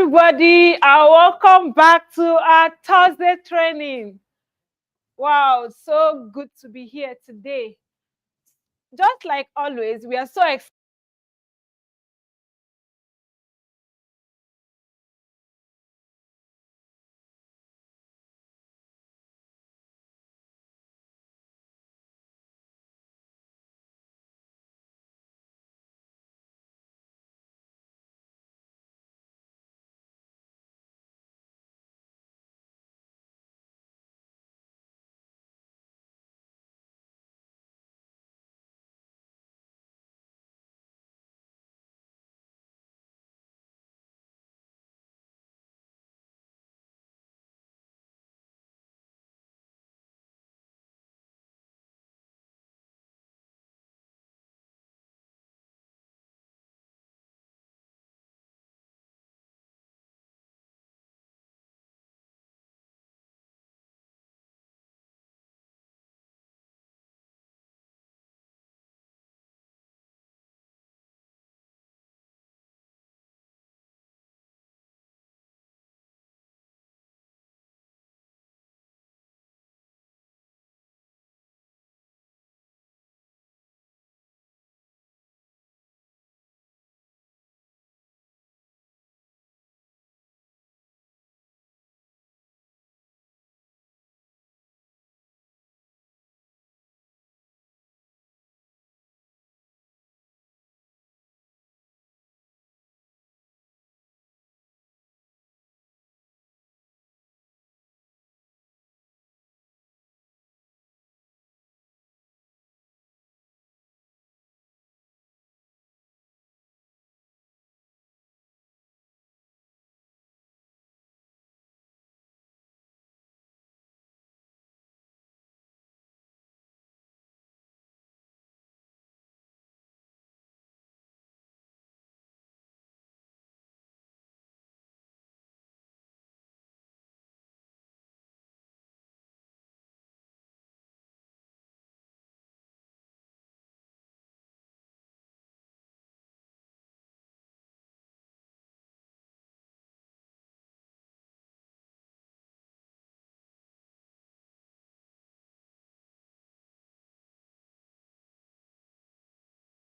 everybody, and welcome back to our Thursday training. Wow, so good to be here today. Just like always, we are so excited.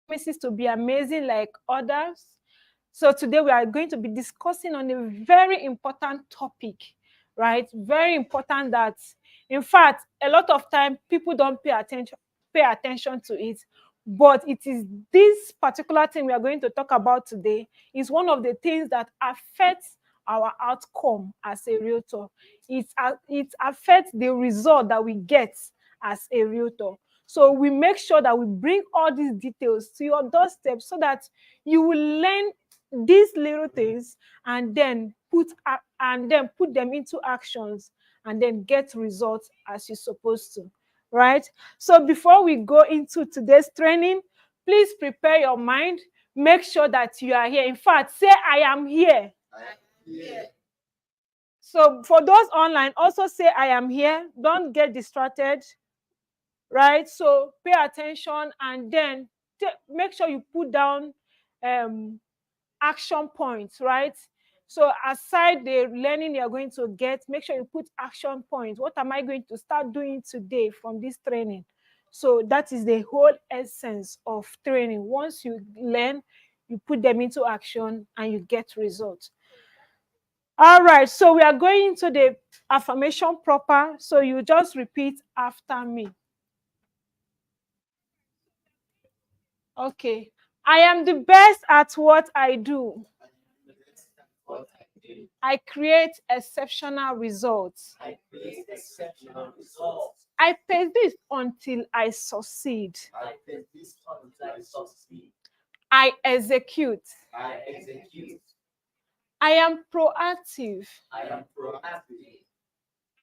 Promises to be amazing like others. So today we are going to be discussing on a very important topic, right? Very important that, in fact, a lot of time people don't pay attention to it. But it is this particular thing we are going to talk about today is one of the things that affects our outcome as a realtor. It affects the result that we get as a realtor. So we make sure that we bring all these details to your doorstep so that you will learn these little things and then put them into actions and then get results as you're supposed to, right? So before we go into today's training, please prepare your mind. Make sure that you are here. In fact, say, I am here. I am here. So for those online, also say, I am here. Don't get distracted, right? So pay attention and then make sure you put down action points, right? So aside the learning you're going to get, make sure you put action points. What am I going to start doing today from this training? So that is the whole essence of training. Once you learn, you put them into action and you get results. All right, so we are going to the affirmation proper. So you just repeat after me. Okay. I am the best at what I do. I create exceptional results. I persist until I succeed. I execute. I am proactive.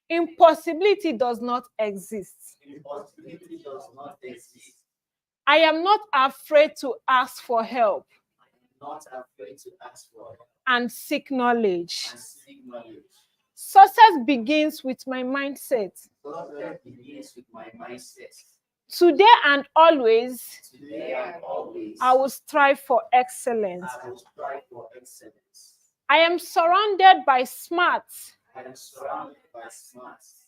Impossibility does not exist. I am not afraid to ask for help and seek knowledge. Success begins with my mindset. Today and always, I will strive for excellence. I am surrounded by smart,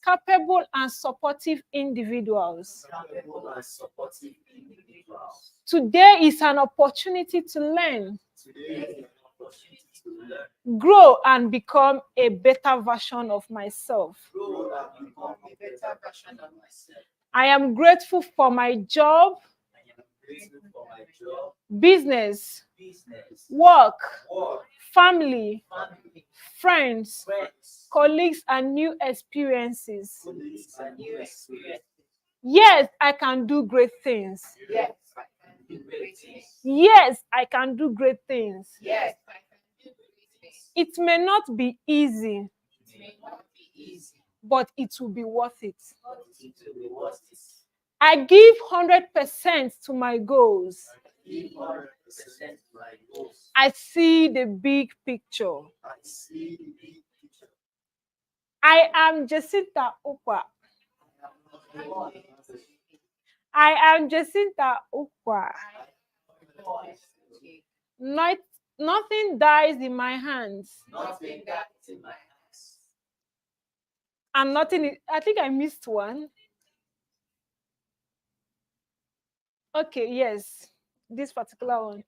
capable, and supportive individuals. Today is an opportunity to learn, grow, and become a better version of myself. I am grateful for my job, business, work, family, friends, colleagues, and new experiences. Yes, I can do great things. Yes, I can do great things. It may not be easy, but it will be worth it. I give 100% to my goals. I see the big picture. I am Jacinta Ukwa. I am Jacinta Ukwa. Not, nothing dies in my hands. And I think I missed one. Okay, yes, this particular one.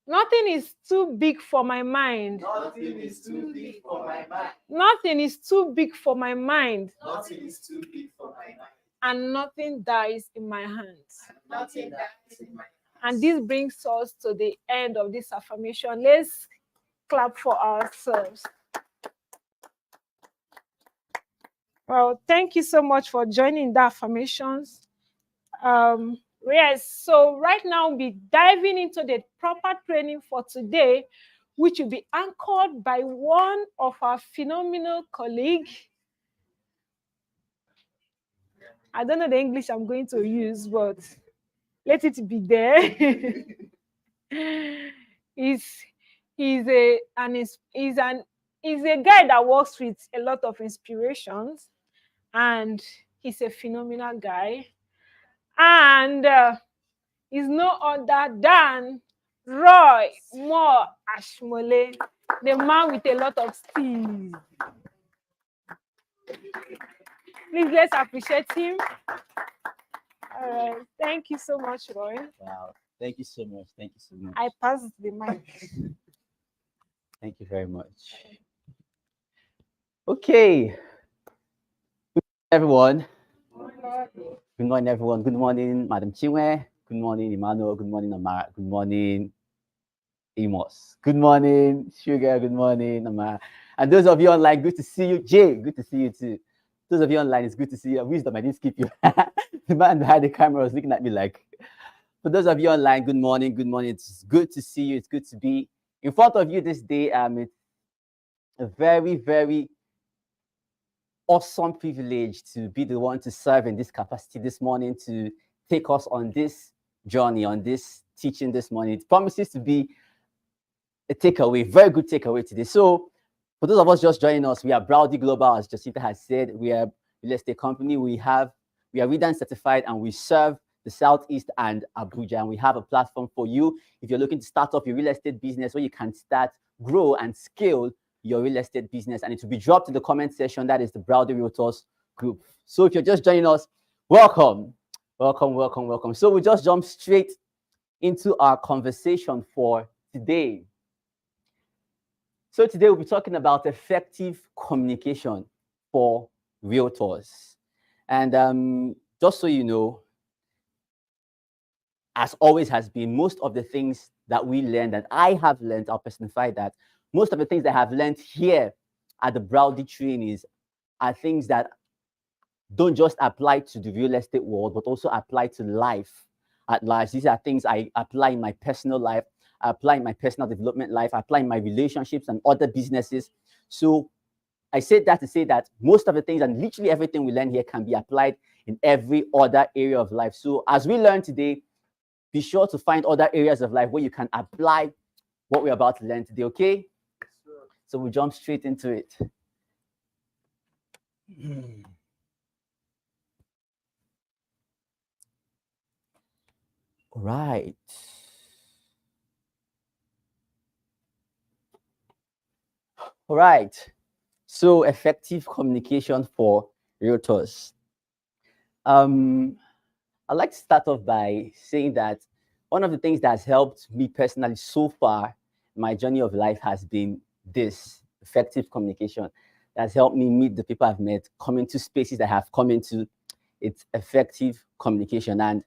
Nothing is too big for my mind. Nothing is too big for my mind. Nothing is too big for my mind. Nothing is too big for my mind. And nothing dies in my hands. Nothing dies in my hands. And this brings us to the end of this affirmation. Let's clap for ourselves. Well, thank you so much for joining the affirmations. Yes, so right now we'll be diving into the proper training for today, which will be anchored by one of our phenomenal colleagues. I don't know the English I'm going to use, but let it be there. he's he's a guy that works with a lot of inspirations, and he's a phenomenal guy. And is no other than Roy Moore Ashmole, the man with a lot of steam. Please, let's appreciate him. All right. Thank you so much, Roy. Wow. Thank you so much. Thank you so much. I passed the mic. Thank you very much. Okay. Good morning, everyone. Good morning, everyone. Good morning, Madam Chinwe. Good morning, Emmanuel. Good morning, Amara. Good morning, Amos. Good morning, Sugar. Good morning, Amara. And those of you online, good to see you. Jay, good to see you too. Those of you online, it's good to see you. Wisdom, I didn't skip you. The man behind the camera was looking at me like. For those of you online, good morning. Good morning. It's good to see you. It's good to be in front of you this day. It's a very, very awesome privilege to be the one to serve in this capacity this morning, to take us on this journey, on this teaching this morning. It promises to be a takeaway, very good takeaway today. So, for those of us just joining us, we are Browdy Global, as Jacinta has said. We are a real estate company. We are Redan certified, and we serve the Southeast and Abuja. And we have a platform for you if you're looking to start up your real estate business where you can start, grow, and scale your real estate business. And it will be dropped in the comment section. That is the Browdy Realtors group. So if you're just joining us, welcome. Welcome, welcome, welcome. So we just jump straight into our conversation for today. So today we'll be talking about effective communication for realtors. And just so you know, as always has been, most of the things that we learn, that I have learned, I'll personify that, most of the things that I have learned here at the Browdy trainees are things that don't just apply to the real estate world, but also apply to life at large. These are things I apply in my personal life, I apply in my personal development life, I apply in my relationships and other businesses. So I said that to say that most of the things and literally everything we learn here can be applied in every other area of life. So as we learn today, be sure to find other areas of life where you can apply what we're about to learn today, okay? So we'll jump straight into it. All right. All right. So effective communication for realtors. Um, I'd like to start off by saying that one of the things that's helped me personally so far in my journey of life has been this effective communication. That's helped me meet the people I've met, come into spaces that I have come into. It's effective communication. And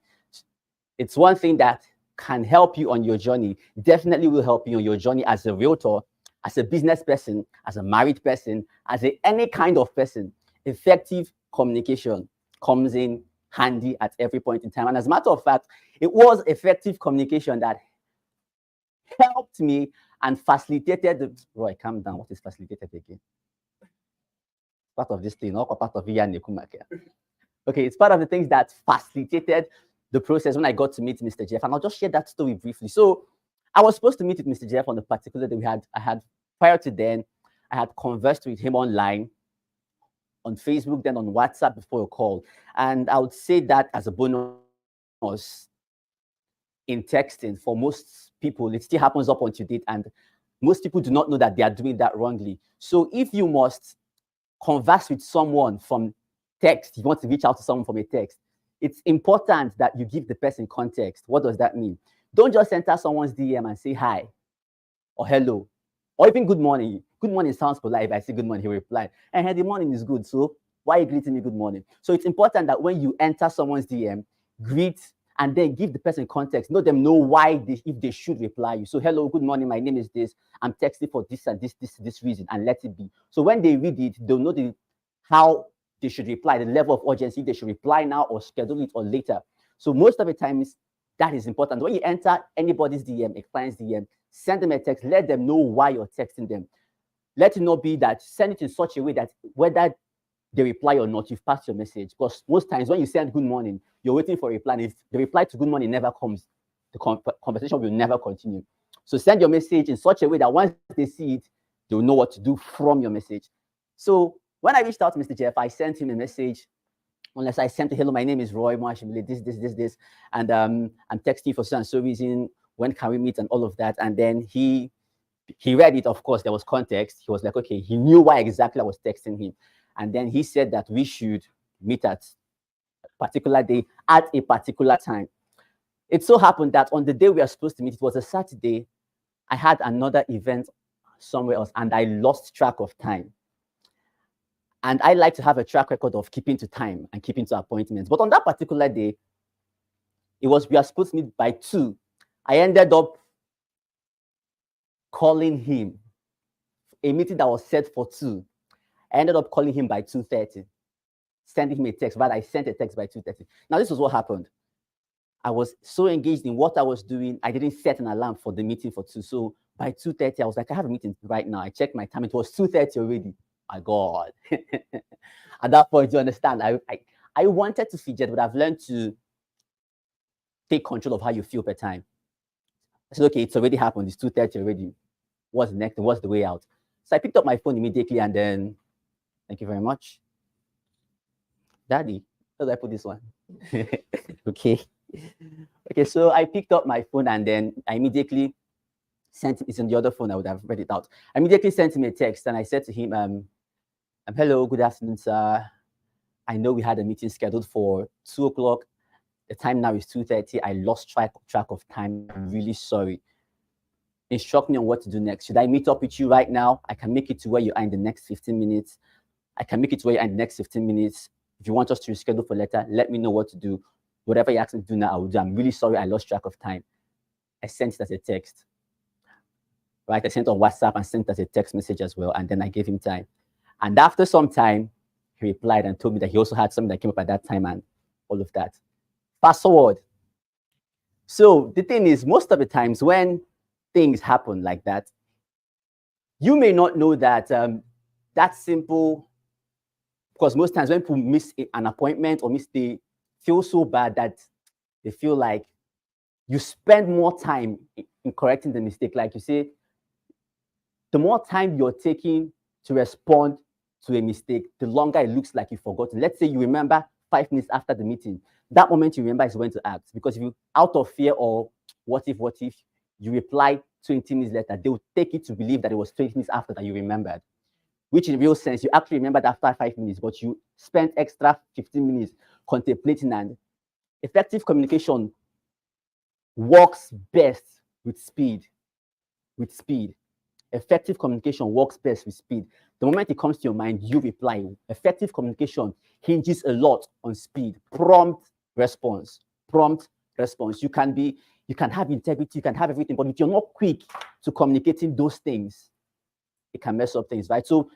it's one thing that can help you on your journey, definitely will help you on your journey as a realtor, as a business person, as a married person, as any kind of person. Effective communication comes in handy at every point in time. And as a matter of fact, it was effective communication that helped me and facilitated the Roy, calm down. What is facilitated again? Part of this thing, not part of it. Okay, it's part of the things that facilitated the process when I got to meet Mr. Jeff. And I'll just share that story briefly. So I was supposed to meet with Mr. Jeff on a particular day. I had prior to then, I had conversed with him online on Facebook, then on WhatsApp before a call. And I would say that as a bonus in texting for most people, it still happens up until date. And most people do not know that they are doing that wrongly. So if you must converse with someone from text, you want to reach out to someone from a text, it's important that you give the person context. What does that mean? Don't just enter someone's DM and say hi or hello or even good morning. Good morning sounds polite. If I say good morning, he will reply, and hey, the morning is good. So why are you greeting me good morning? So it's important that when you enter someone's DM, greet and then give the person context. Let them know why if they should reply you. So hello, good morning. My name is this. I'm texting for this and this reason, and let it be. So when they read it, they'll know how they should reply, the level of urgency they should reply now or schedule it or later. So most of the times that is important. When you enter anybody's DM, a client's DM, send them a text. Let them know why you're texting them. Let it not be that send it in such a way that whether they reply or not, you've passed your message. Because most times when you send good morning, you're waiting for a reply. And if the reply to good morning never comes, the conversation will never continue. So send your message in such a way that once they see it, they'll know what to do from your message. So when I reached out to Mr. Jeff, I sent him a message. Unless I sent, hello, my name is Roy Marshall, this, and I'm texting for so and so reason. When can we meet and all of that? And then he read it. Of course, there was context. He was like, okay, he knew why exactly I was texting him. And then he said that we should meet at a particular day at a particular time. It so happened that on the day we are supposed to meet, it was a Saturday, I had another event somewhere else and I lost track of time. And I like to have a track record of keeping to time and keeping to appointments. But on that particular day, we are supposed to meet by 2. I ended up calling him, a meeting that was set for 2. I ended up calling him by 2:30, sending him a text, but I sent a text by 2:30. Now, this was what happened. I was so engaged in what I was doing, I didn't set an alarm for the meeting for 2. So by 2:30, I was like, I have a meeting right now. I checked my time. It was 2:30 already. My God. At that point, you understand, I wanted to fidget, but I've learned to take control of how you feel per time. I said, okay, it's already happened. It's 2:30 already. What's next? What's the way out? So I picked up my phone immediately and then, thank you very much. Daddy, how do I put this one? Okay. Okay, so I picked up my phone and then I immediately sent him, it's on the other phone, I would have read it out. I immediately sent him a text and I said to him, hello, good afternoon, sir. I know we had a meeting scheduled for 2 o'clock. The time now is 2:30. I lost track of time. I'm really sorry. Instruct me on what to do next. Should I meet up with you right now? I can make it to where you are in the next 15 minutes. I can make it to where you are in the next 15 minutes. If you want us to reschedule for later, let me know what to do. Whatever you ask me to do now, I will do. I'm really sorry I lost track of time. I sent it as a text. Right? I sent on WhatsApp and sent it as a text message as well. And then I gave him time. And after some time, he replied and told me that he also had something that came up at that time and all of that. Fast forward. So the thing is, most of the times when things happen like that, you may not know that that's simple, because most times when people miss an appointment or they feel so bad that they feel like you spend more time in correcting the mistake. Like you say, the more time you're taking to respond to a mistake, the longer it looks like you've forgotten. Let's say you remember 5 minutes after the meeting. That moment you remember is when to act. Because if you, out of fear or what if, you reply 20 minutes later, they will take it to believe that it was 20 minutes after that you remembered. which in real sense, you actually remembered after 5 minutes, but you spent extra 15 minutes contemplating. And effective communication works best with speed. With speed. Effective communication works best with speed. The moment it comes to your mind, you reply. Effective communication hinges a lot on speed. Prompt response. Prompt response. You can have integrity, you can have everything, but if you're not quick to communicating those things, it can mess up things, right? So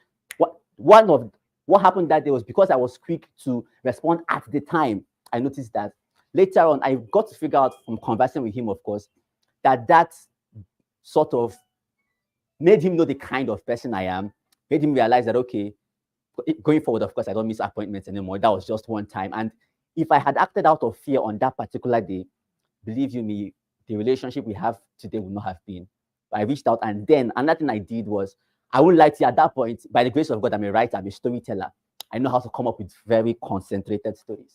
what happened that day was because I was quick to respond at the time. I noticed that later on, I got to figure out from conversing with him, of course, that sort of made him know the kind of person I am, made him realize that, okay, going forward, of course, I don't miss appointments anymore. That was just one time. And if I had acted out of fear on that particular day, believe you me, the relationship we have today would not have been. I reached out, and then another thing I did was, I wouldn't lie to you, at that point, by the grace of God, I'm a writer, I'm a storyteller. I know how to come up with very concentrated stories.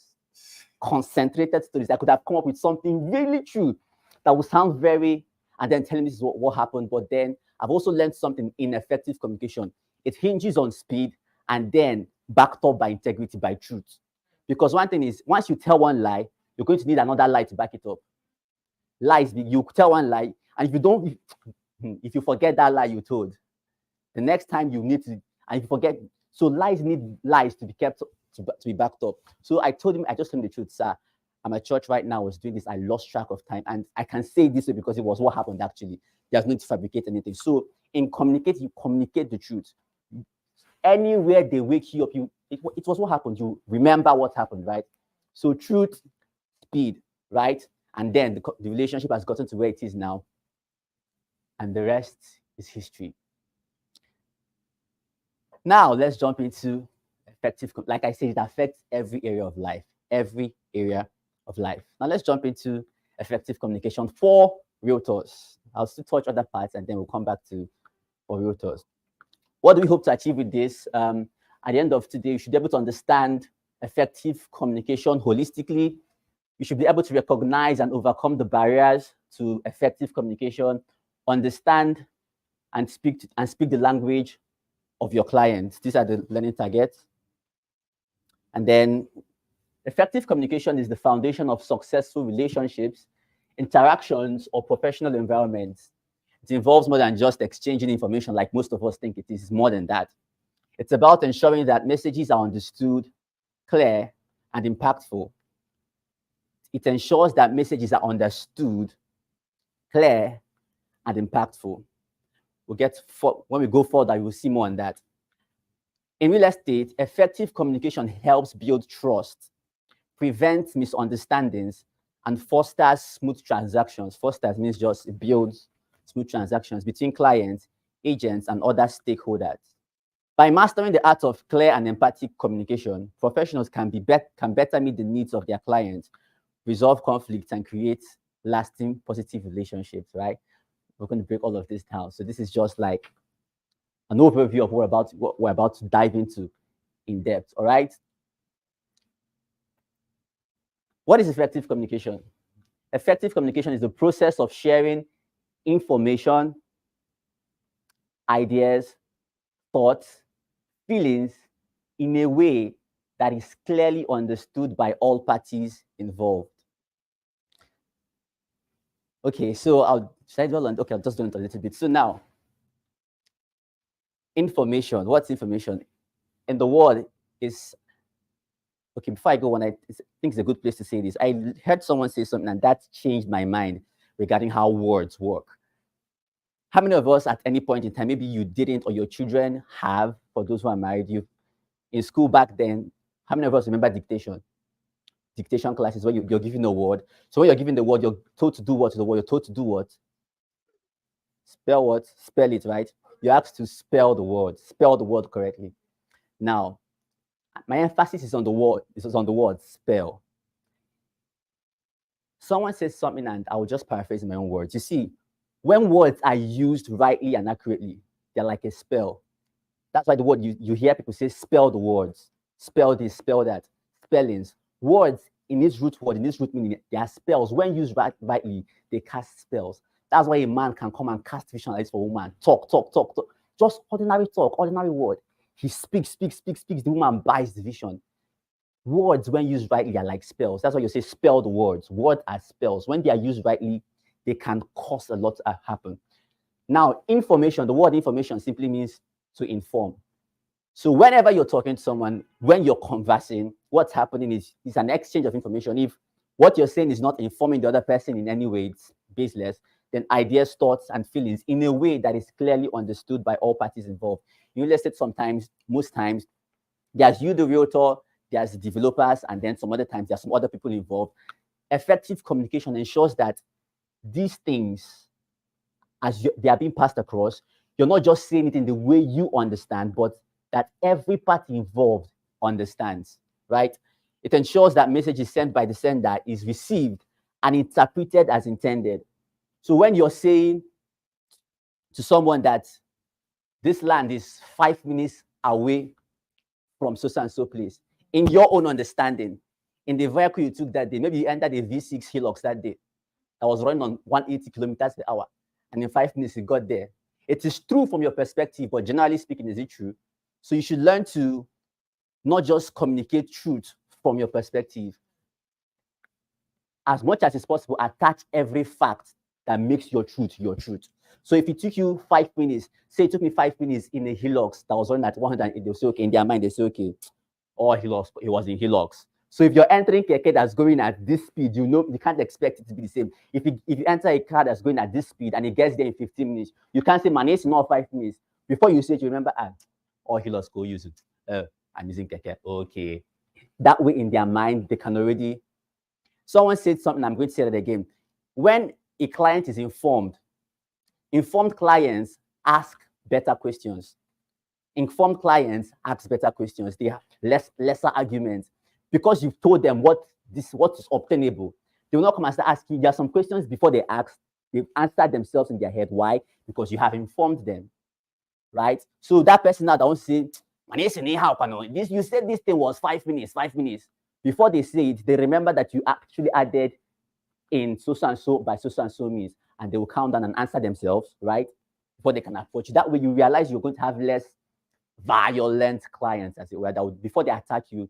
Concentrated stories. I could have come up with something really true that would sound very, and then telling me this is what happened. But then I've also learned something in effective communication. It hinges on speed and then backed up by integrity, by truth. Because one thing is, once you tell one lie, you're going to need another lie to back it up. Lies, you tell one lie, and if you forget that lie you told, the next time you need to, and if you forget, so lies need lies to be kept to be backed up. So I just told him the truth, sir. I'm at church right now, I was doing this, I lost track of time. And I can say this way because it was what happened actually. There's no need to fabricate anything. So in communicate, you communicate the truth. Anywhere they wake you up, it was what happened. You remember what happened, right? So truth, speed, right? And then the relationship has gotten to where it is now. And the rest is history. Now let's jump into effective. Like I said, it affects every area of life. Every area of life. Now let's jump into effective communication for realtors. I'll still touch other parts and then we'll come back to for realtors. What do we hope to achieve with this? At the end of today, you should be able to understand effective communication holistically. You should be able to recognize and overcome the barriers to effective communication, understand and speak the language of your clients. These are the learning targets. And then effective communication is the foundation of successful relationships, interactions, or professional environments. It involves more than just exchanging information like most of us think it is. It's more than that. It's about ensuring that messages are understood, clear, and impactful. It ensures that messages are understood, clear, and impactful. When we go further, you will see more on that. In real estate, effective communication helps build trust, prevents misunderstandings, and fosters smooth transactions. Fosters means just it builds smooth transactions between clients, agents, and other stakeholders. By mastering the art of clear and empathic communication, professionals can better meet the needs of their clients, resolve conflicts, and create lasting positive relationships, right? We're going to break all of this down. So this is just like an overview of what we're about to dive into in depth, all right? What is effective communication? Effective communication is the process of sharing information, ideas, thoughts, feelings in a way that is clearly understood by all parties involved. Okay, so I'll just do it a little bit. So now, information. What's information? In the word is, okay, before I go on, I think it's a good place to say this. I heard someone say something and that changed my mind regarding how words work. How many of us at any point in time, maybe you didn't or your children have, for those who are married, you in school back then, how many of us remember dictation? Dictation classes where you're given a word. So when you're given the word, you're told to do what to the word, you're told to do what? Spell what? Spell it, right? You're asked to spell the word correctly. Now, my emphasis is on the word, spell. Someone says something and I will just paraphrase in my own words. You see, when words are used rightly and accurately, they're like a spell. That's why the word you hear people say, spell the words, spell this, spell that, spellings. Words in its root meaning, they are spells. When used rightly, they cast spells. That's why a man can come and cast vision like this for a woman. Talk. Just ordinary talk, ordinary word. He speaks, speaks, speaks, speaks. The woman buys the vision. Words, when used rightly, are like spells. That's why you say spelled words. Words are spells. When they are used rightly, they can cause a lot to happen. Now, information, the word information simply means to inform. So whenever you're talking to someone, when you're conversing, what's happening is an exchange of information. If what you're saying is not informing the other person in any way, it's baseless, then ideas, thoughts, and feelings in a way that is clearly understood by all parties involved. You let's say sometimes, most times, there's you, the realtor, there's the developers, and then some other times there's some other people involved. Effective communication ensures that these things, they are being passed across, you're not just saying it in the way you understand, but that every party involved understands, right? It ensures that message is sent by the sender is received and interpreted as intended. So when you're saying to someone that this land is 5 minutes away from so and so place, in your own understanding, in the vehicle you took that day, maybe you entered a V6 Hilux that day that was running on 180 kilometers per hour, and in 5 minutes you got there. It is true from your perspective, but generally speaking, is it true? So you should learn to not just communicate truth from your perspective. As much as it's possible, attach every fact that makes your truth your truth. So if it took you 5 minutes, say it took me 5 minutes in a Hilux that was running at 180, they'll say, okay, in their mind, they say, okay, or Hilux, it was in Hilux. So if you're entering keke that's going at this speed, you know you can't expect it to be the same. If you enter a car that's going at this speed and it gets there in 15 minutes, you can't say, man, it's not 5 minutes. Before you say it, you remember, or Hilux, go use it. I'm using keke. Okay. That way in their mind, they can already. Someone said something, I'm going to say that again. When a client is informed clients ask better questions. Informed clients ask better questions. They have lesser arguments because you've told them what is obtainable. They will not come and start asking. There are some questions before they ask. They've answered themselves in their head. Why? Because you have informed them, right? So that person now don't say, this you said this thing was 5 minutes, 5 minutes. Before they say it, they remember that you actually added in so and so by so and so means, and they will count down and answer themselves, right? Before they can approach you. That way you realize you're going to have less violent clients, as it were, that would, before they attack you,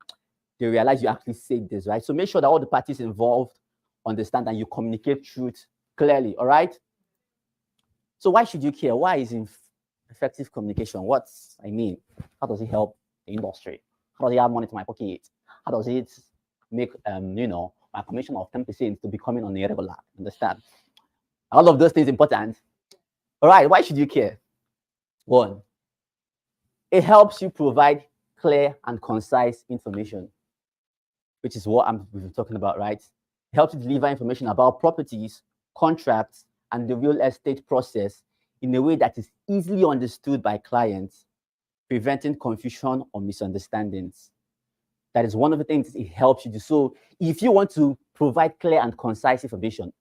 they realize you actually said this, right? So make sure that all the parties involved understand and you communicate truth clearly, all right? So why should you care? Why is effective communication? How does it help the industry? How does it add money to my pocket? How does it make my commission of 10% to be coming on a regular? Understand? All of those things important. All right, why should you care? One, it helps you provide clear and concise information, which is what we've been talking about, right? It helps you deliver information about properties, contracts, and the real estate process in a way that is easily understood by clients, preventing confusion or misunderstandings. That is one of the things it helps you do. So if you want to provide clear and concise information,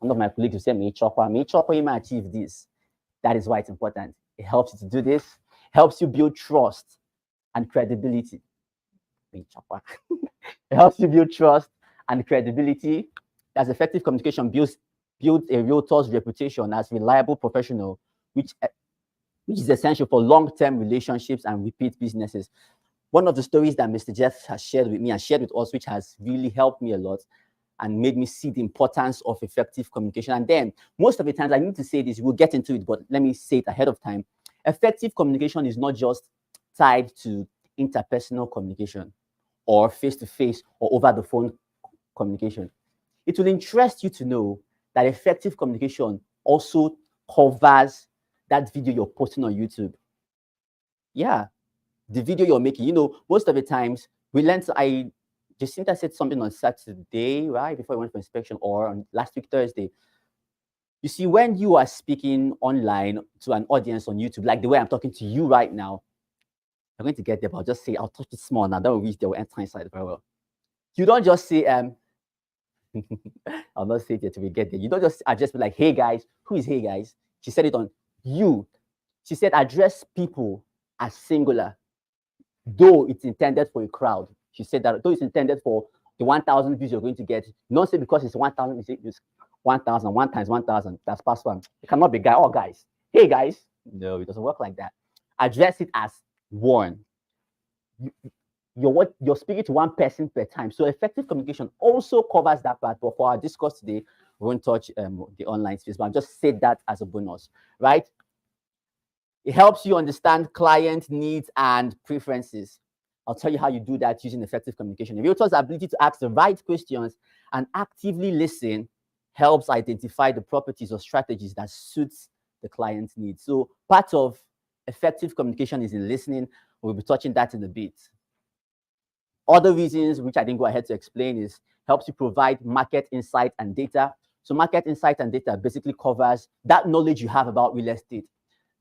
one of my colleagues will say, me chopper, you might achieve this. That is why it's important. It helps you to do this, helps you build trust and credibility. It helps you build trust and credibility. As effective communication builds a realtor's reputation as reliable professional, which is essential for long-term relationships and repeat businesses. One of the stories that Mr. Jeff has shared with me and shared with us, which has really helped me a lot and made me see the importance of effective communication. And then most of the times I need to say this, we'll get into it, but let me say it ahead of time. Effective communication is not just tied to interpersonal communication or face-to-face or over the phone communication. It will interest you to know that effective communication also covers that video you're posting on YouTube. Yeah, the video you're making. Most of the times we learn Jacinta said something on Saturday, right, before I went for inspection, or on last week, Thursday. You see, when you are speaking online to an audience on YouTube, like the way I'm talking to you right now, I'm going to get there, but I'll just say, I'll touch it small now. That will reach there, will enter inside very well. You don't just say, I'll not say it yet till we get there. You don't just be like, hey guys, who is hey guys? She said it on you. She said, address people as singular, though it's intended for a crowd. She said that though it's intended for the 1,000 views you're going to get, not say because it's 1,000, you say it's 1,000, 1 times 1,000, that's past one. It cannot be guy, oh guys, hey guys. No, it doesn't work like that. Address it as one. you're speaking to one person per time. So effective communication also covers that part. But for our discourse today, we won't touch the online space, but I've just said that as a bonus, right? It helps you understand client needs and preferences. I'll tell you how you do that using effective communication. A realtor's ability to ask the right questions and actively listen helps identify the properties or strategies that suits the client's needs. So part of effective communication is in listening. We'll be touching that in a bit. Other reasons, which I didn't go ahead to explain, is helps you provide market insight and data. So market insight and data basically covers that knowledge you have about real estate.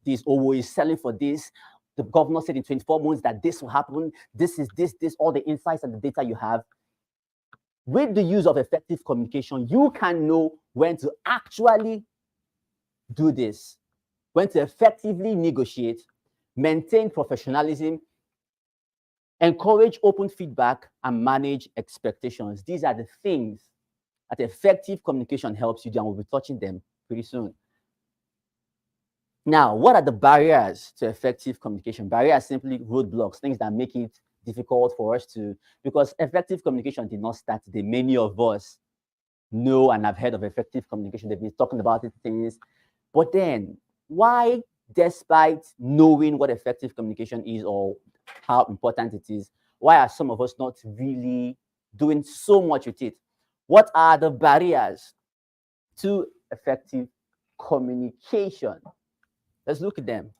This, oh, we're selling for this. The governor said in 24 months that this will happen. This is this, all the insights and the data you have. With the use of effective communication, you can know when to actually do this, when to effectively negotiate, maintain professionalism, encourage open feedback, and manage expectations. These are the things that effective communication helps you do, and we'll be touching them pretty soon. Now, what are the barriers to effective communication? Barriers are simply roadblocks, things that make it difficult for us to, because effective communication did not start today. Many of us know and have heard of effective communication. They've been talking about it, things. But then, why, despite knowing what effective communication is or how important it is, why are some of us not really doing so much with it? What are the barriers to effective communication? Let's look at them.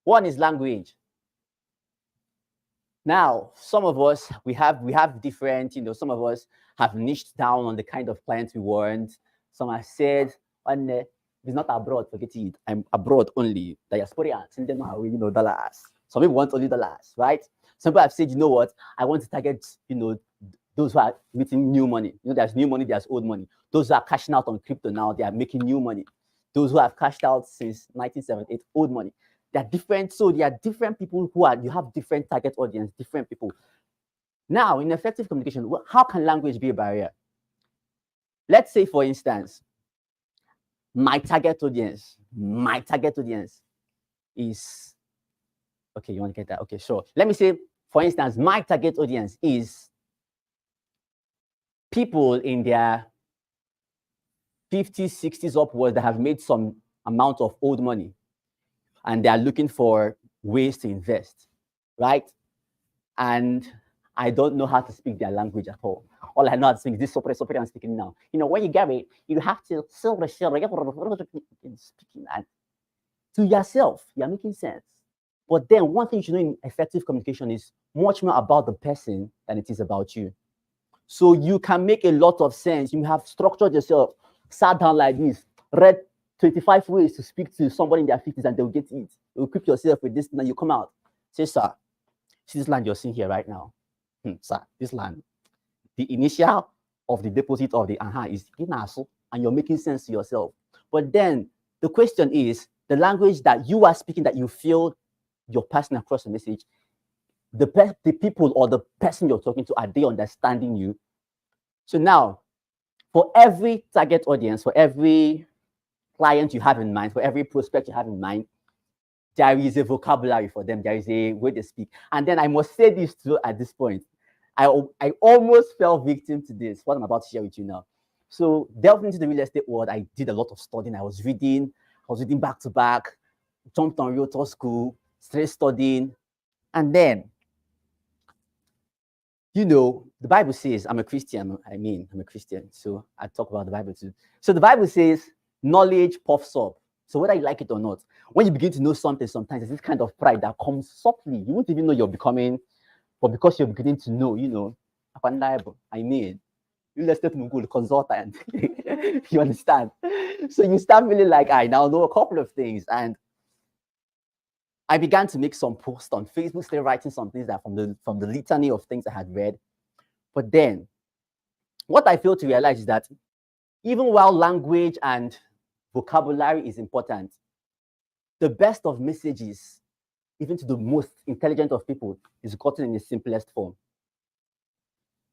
One is language. Now, some of us, we have different, some of us have niched down on the kind of clients we want. Some have said, it's not abroad, forget it. I'm abroad only. Diasporians, and then dollars. Some people want only dollars, right? Some people have said, you know what, I want to target, those who are making new money. There's new money, there's old money. Those who are cashing out on crypto now, they are making new money. Those who have cashed out since 1978, old money. They're different. So there are different people you have different target audience, different people. Now, in effective communication, how can language be a barrier? Let's say, for instance, my target audience is, okay, you want to get that? Okay, sure. Let me say, for instance, my target audience is people in their 50s, 60s upwards that have made some amount of old money and they are looking for ways to invest, right? And I don't know how to speak their language at all. All I know how to speak is this super I'm speaking now. When you get it, you have to speaking and to yourself, you're making sense. But then one thing you should know in effective communication is much more about the person than it is about you. So you can make a lot of sense. You have structured yourself, sat down like this, read 25 ways to speak to somebody in their 50s and they'll get it. You equip yourself with this, and then you come out. Say, sir, see this land you're seeing here right now? Sir, this land, the initial of the deposit of the is Inaso, and you're making sense to yourself. But then the question is, the language that you are speaking that you feel you're passing across the message, the people or the person you're talking to, are they understanding you? So now, for every target audience, for every client you have in mind, for every prospect you have in mind, there is a vocabulary for them. There is a way they speak. And then I must say this too at this point. I almost fell victim to this, what I'm about to share with you now. So delving into the real estate world, I did a lot of studying. I was reading back to back, jumped on Realtor school, straight studying. And then, the Bible says, I'm a Christian. I'm a Christian. So I talk about the Bible too. So the Bible says, knowledge puffs up. So whether you like it or not, when you begin to know something, sometimes there's this kind of pride that comes softly. You won't even know you're becoming, but because you're beginning to know, real estate mogul consultant. You understand? So you start feeling like I now know a couple of things. And I began to make some posts on Facebook, still writing some things that from the litany of things I had read. But then, what I failed to realize is that even while language and vocabulary is important, the best of messages, even to the most intelligent of people, is gotten in the simplest form.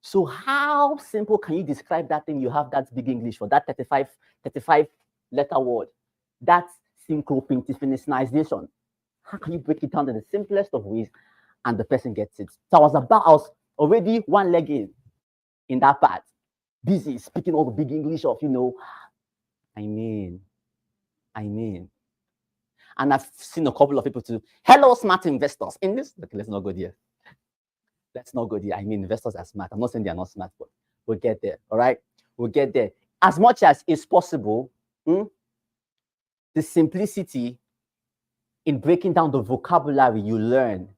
So how simple can you describe that thing you have that big English for, that 35 letter word, that synchropintifinization? How can you break it down in the simplest of ways and the person gets it. So I was already one leg in that part, busy speaking all the big English of, I mean, I mean. And I've seen a couple of people too. Hello, smart investors. In this, okay, let's not go there. Let's not go there. I mean, investors are smart. I'm not saying they're not smart, but we'll get there. All right, we'll get there. As much as is possible, the simplicity in breaking down the vocabulary you learn,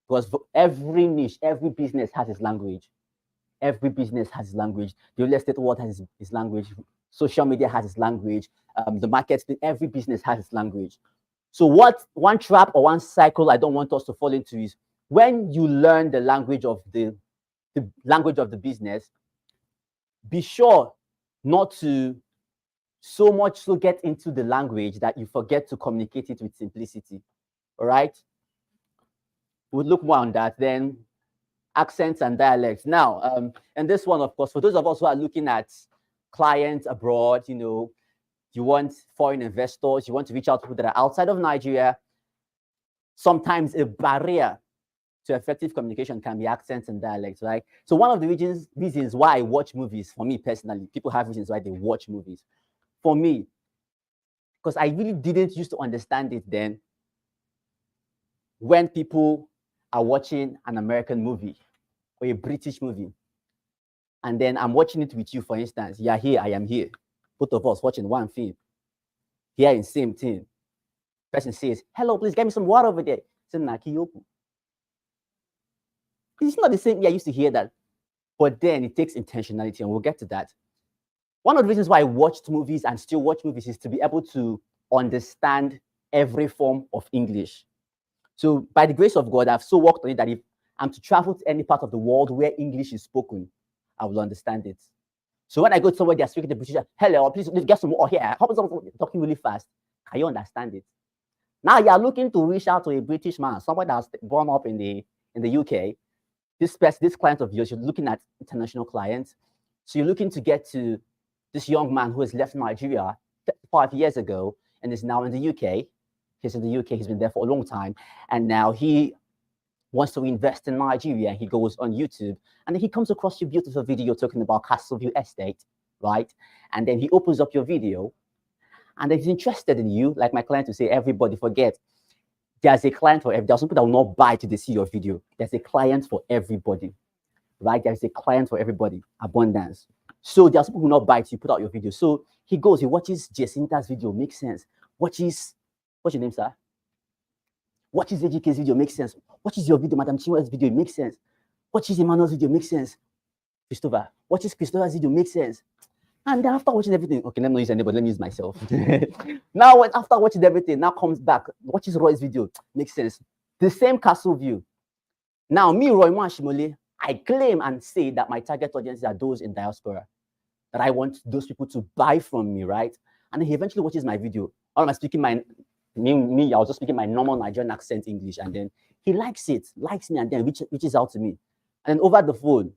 because every niche, every business has its language. Every business has its language. The real estate world has its language. Social media has its language. The market, every business has its language. So what one trap or one cycle I don't want us to fall into is when you learn the language of the language of the business, be sure not to so much so get into the language that you forget to communicate it with simplicity. All right? We'll look more on that. Then accents and dialects. Now, and this one, of course, for those of us who are looking at clients abroad, you want foreign investors, you want to reach out to people that are outside of Nigeria, sometimes a barrier to effective communication can be accents and dialects, right? So one of the reasons why I watch movies, for me personally, people have reasons why they watch movies. For me, because I really didn't used to understand it then, when people are watching an American movie or a British movie, and then I'm watching it with you, for instance, you're here, I am here, both of us watching one film, hearing same thing. Person says, hello, please get me some water over there. It's not the same. Yeah, I used to hear that. But then it takes intentionality, and we'll get to that. One of the reasons why I watched movies and still watch movies is to be able to understand every form of English. So by the grace of God, I've so worked on it that if I'm to travel to any part of the world where English is spoken, I will understand it. So when I go somewhere, they're speaking the British, hello, please get some more here. Talking really fast. Can you understand it? Now you're looking to reach out to a British man, someone that's born up in the UK. This client of yours, you're looking at international clients. So you're looking to get to this young man who has left Nigeria 5 years ago and is now in the UK. He's in the UK, he's been there for a long time. And now he wants to invest in Nigeria. He goes on YouTube and then he comes across your beautiful video talking about Castleview Estate, right? And then he opens up your video and he's interested in you. Like my client will say, everybody forget, there's a client for every. There's some people that will not buy till they see your video. There's a client for everybody, right? There's a client for everybody. Abundance. So there's people who will not buy till you put out your video. So he goes, he watches Jacinta's video, makes sense. What's your name, sir? Watches AJK's video, makes sense. Watches your video, Madam Chinwa's video, makes sense. Watches Emmanuel's video, makes sense. Christopher, watches Christopher's video, makes sense. And then after watching everything, okay, let me not use anybody, let me use myself. Now, after watching everything, now comes back, watches Roy's video, makes sense. The same castle view. Now, me, Roy Mwashimole, I claim and say that my target audience are those in diaspora, that I want those people to buy from me, right? And then he eventually watches my video. All I'm speaking I was just speaking my normal Nigerian accent English, and then he likes me, and then reaches out to me. And then over the phone,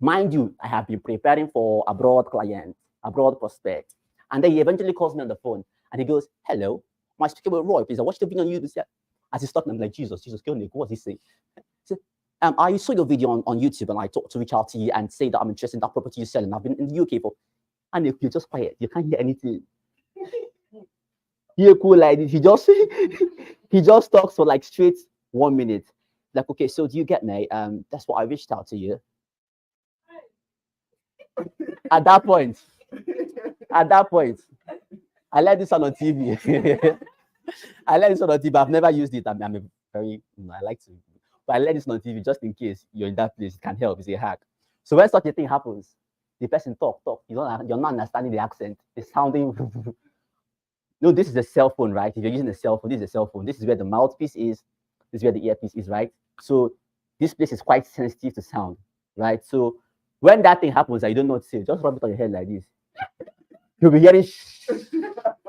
mind you, I have been preparing for abroad clients, abroad prospects. And then he eventually calls me on the phone and he goes, hello, am I speaking with Roy? Please, I watched the video on YouTube. As he's talking, I'm like, Jesus, what's he saying? So, I saw your video on YouTube and I thought to reach out to you and say that I'm interested in that property you're selling. I've been in the UK for, and you're just quiet. You can't hear anything. You're cool like this. He just talks for like straight 1 minute. Like, okay, so do you get me? That's what I reached out to you. At that point, I let this on TV. I let this on TV. I've never used it. I like to, but I let this on TV just in case you're in that place. It can help. It's a hack. So when such a thing happens, the person talk. You're not understanding the accent. It's sounding. No, this is a cell phone, right? If you're using a cell phone, this is a cell phone. This is where the mouthpiece is. This is where the earpiece is, right? So this place is quite sensitive to sound, right? So when that thing happens and you don't know what to say, just rub it on your head like this. You'll be hearing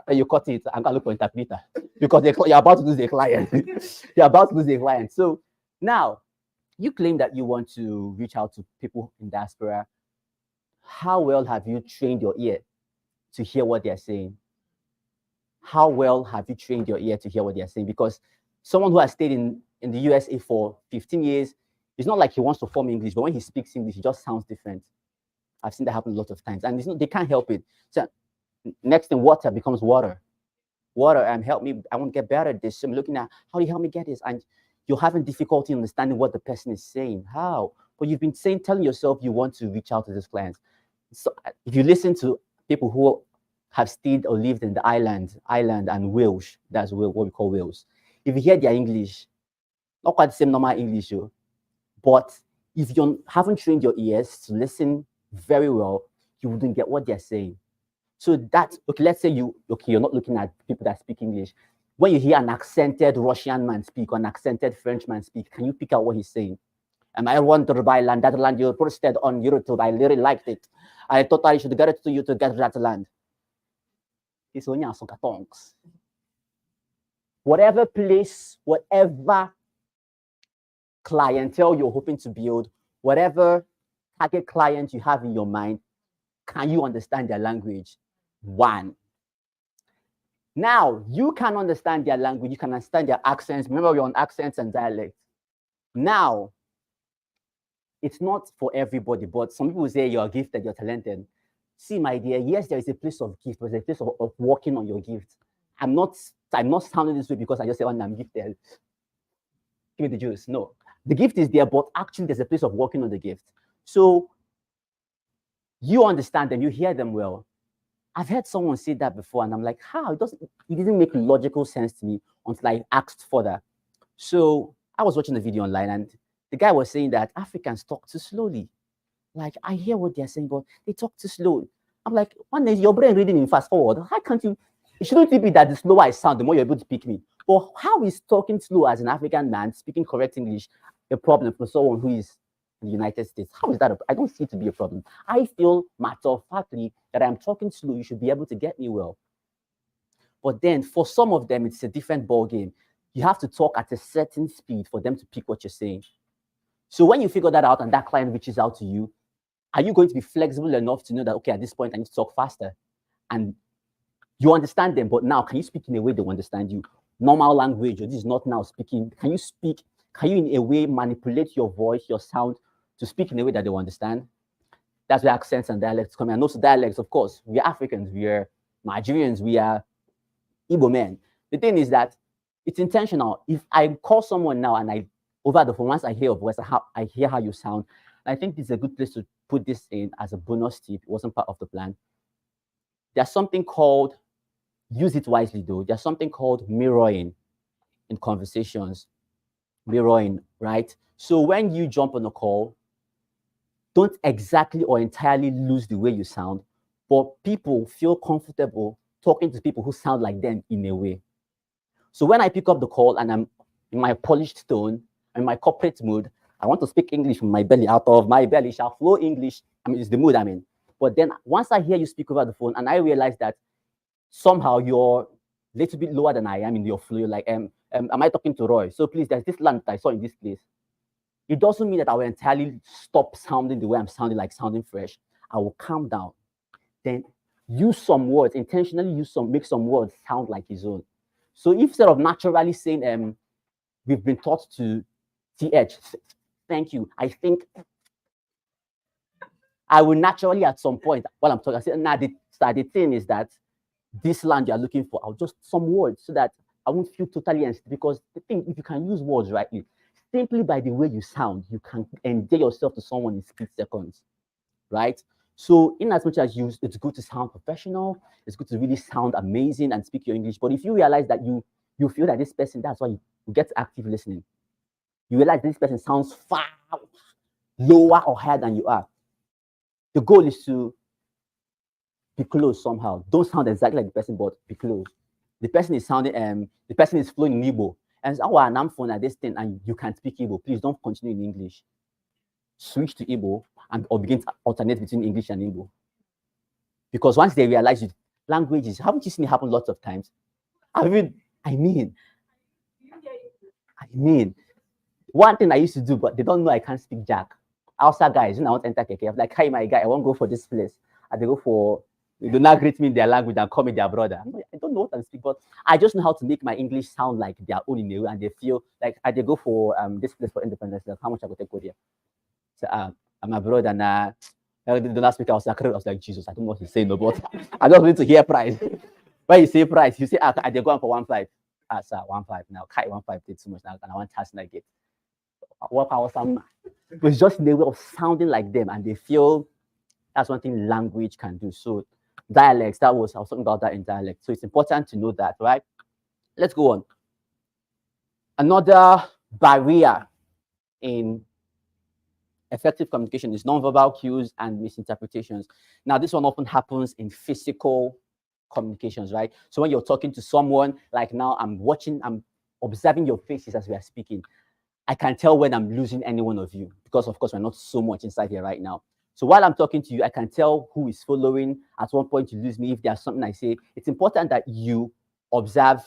and you cut it and go look for interpreter because you're about to lose a client. You're about to lose a client. So now you claim that you want to reach out to people in diaspora. How well have you trained your ear to hear what they're saying? How well have you trained your ear to hear what they're saying? Because someone who has stayed in in the USA for 15 years. It's not like he wants to form English, but when he speaks English, it just sounds different. I've seen that happen a lot of times, and they can't help it. So next thing, water becomes water. Water, and help me. I want to get better at this. So I'm looking at how do you help me get this, and you're having difficulty understanding what the person is saying. How? But you've been telling yourself you want to reach out to these clients. So if you listen to people who have stayed or lived in the island and Wales, that's what we call Wales. If you hear their English, not quite the same normal English, but if you haven't trained your ears to listen very well, you wouldn't get what they're saying. So that, okay, let's say you're not looking at people that speak English. When you hear an accented Russian man speak or an accented French man speak, can you pick out what he's saying? I want to buy land, that land you posted on YouTube. I really liked it. I thought I should get it to you to get that land. It's only a tongues. Whatever place, whatever clientele you're hoping to build, whatever target client you have in your mind, can you understand their language? One. Now, you can understand their language, you can understand their accents. Remember, we're on accents and dialects. Now, it's not for everybody, but some people say you're gifted, you're talented. See, my dear, yes, there is a place of gift, but there's a place of working on your gift. I'm not sounding this way because I just say, oh, I'm gifted. Give me the juice. No. The gift is there, but actually there's a place of working on the gift. So you understand them, you hear them well. I've heard someone say that before, and I'm like, how? It didn't make logical sense to me until I asked further. So I was watching a video online, and the guy was saying that Africans talk too slowly. Like, I hear what they're saying, but they talk too slow. I'm like, one day your brain reading in fast forward. How can't you? It shouldn't be that the slower I sound, the more you're able to pick me. But how is talking slow as an African man speaking correct English a problem for someone who is in the United States? How is that? I don't see it to be a problem. I feel matter of factly that I'm talking slow. You should be able to get me well. But then for some of them, it's a different ball game. You have to talk at a certain speed for them to pick what you're saying. So when you figure that out and that client reaches out to you, are you going to be flexible enough to know that, okay, at this point, I need to talk faster? And you understand them, but now can you speak in a way they understand you? Normal language, or this is not now speaking. Can you in a way manipulate your voice, your sound, to speak in a way that they will understand? That's where accents and dialects come in. And also dialects, of course. We are Africans, we are Nigerians, we are Igbo men. The thing is that it's intentional. If I call someone now and over the phone, once I hear your voice, I hear how you sound, I think this is a good place to put this in as a bonus tip. It wasn't part of the plan. There's something called, use it wisely though, there's something called mirroring in conversations. Mirroring, right? So when you jump on a call, don't exactly or entirely lose the way you sound, but people feel comfortable talking to people who sound like them in a way. So when I pick up the call and I'm in my polished tone, in my corporate mood, I want to speak English from my belly. Out of my belly shall flow English. I mean, it's the mood I'm in. But then once I hear you speak over the phone and I realize that somehow you're a little bit lower than I am in your flow, you're like, am I talking to Roy? So please, there's this land that I saw in this place. It doesn't mean that I will entirely stop sounding the way I'm sounding, like sounding fresh. I will calm down. Then use some words, intentionally make some words sound like his own. So instead of naturally saying, we've been taught to TH, thank you, I think I will naturally at some point, while I'm talking, I say, nah, the thing is that this land you're looking for, I'll just some words so that I won't feel totally because the thing, if you can use words rightly, simply by the way you sound, you can endear yourself to someone in split seconds, right? So in as much as it's good to sound professional, it's good to really sound amazing and speak your English. But if you realize that you feel that this person, that's why you get active listening. You realize this person sounds far lower or higher than you are. The goal is to be close somehow. Don't sound exactly like the person, but be close. The person is sounding, the person is flowing in Igbo. And it's, oh, I'm phone at this thing, and you can speak Igbo. Please don't continue in English. Switch to Igbo or begin to alternate between English and Igbo. Because once they realize you, languages, haven't you seen it happen lots of times? I mean, one thing I used to do, but they don't know I can't speak Jack. Outside guys, I want to enter Keke. I'm like, hi, my guy, I won't go for this place. And they go for, they do not greet me in their language and call me their brother. I don't know what I'm speaking, but I just know how to make my English sound like their own in a way, and they feel like I they go for this place for independence. Like, how much I go take go there? So I'm abroad, and the last week I was like, Jesus, I don't know what he's saying, no, but I just need to hear price. When you say price, you say I they go on for 1.5. Sir, 1.5 now. Kai 1.5 did too much now, and I want task like it. What power sound? But it's just the way of sounding like them, and they feel that's one thing language can do. So dialects, I was talking about that in dialect. So it's important to know that, right? Let's go on. Another barrier in effective communication is nonverbal cues and misinterpretations. Now, this one often happens in physical communications, right? So when you're talking to someone, like now I'm observing your faces as we are speaking. I can tell when I'm losing any one of you because, of course, we're not so much inside here right now. So while I'm talking to you, I can tell who is following. At one point, you lose me. If there's something I say, it's important that you observe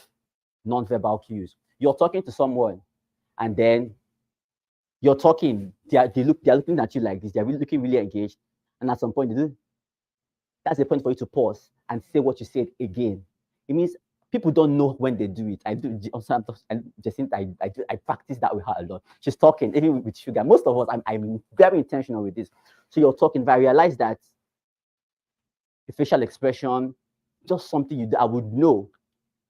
nonverbal cues. You're talking to someone, and then you're talking. They're looking at you like this. They're really looking really engaged, and at some point, that's the point for you to pause and say what you said again. It means people don't know when they do it. I do. I practice that with her a lot. She's talking, even with sugar. Most of us, I'm very intentional with this. So you're talking, but I realize that the facial expression, just something you do, I would know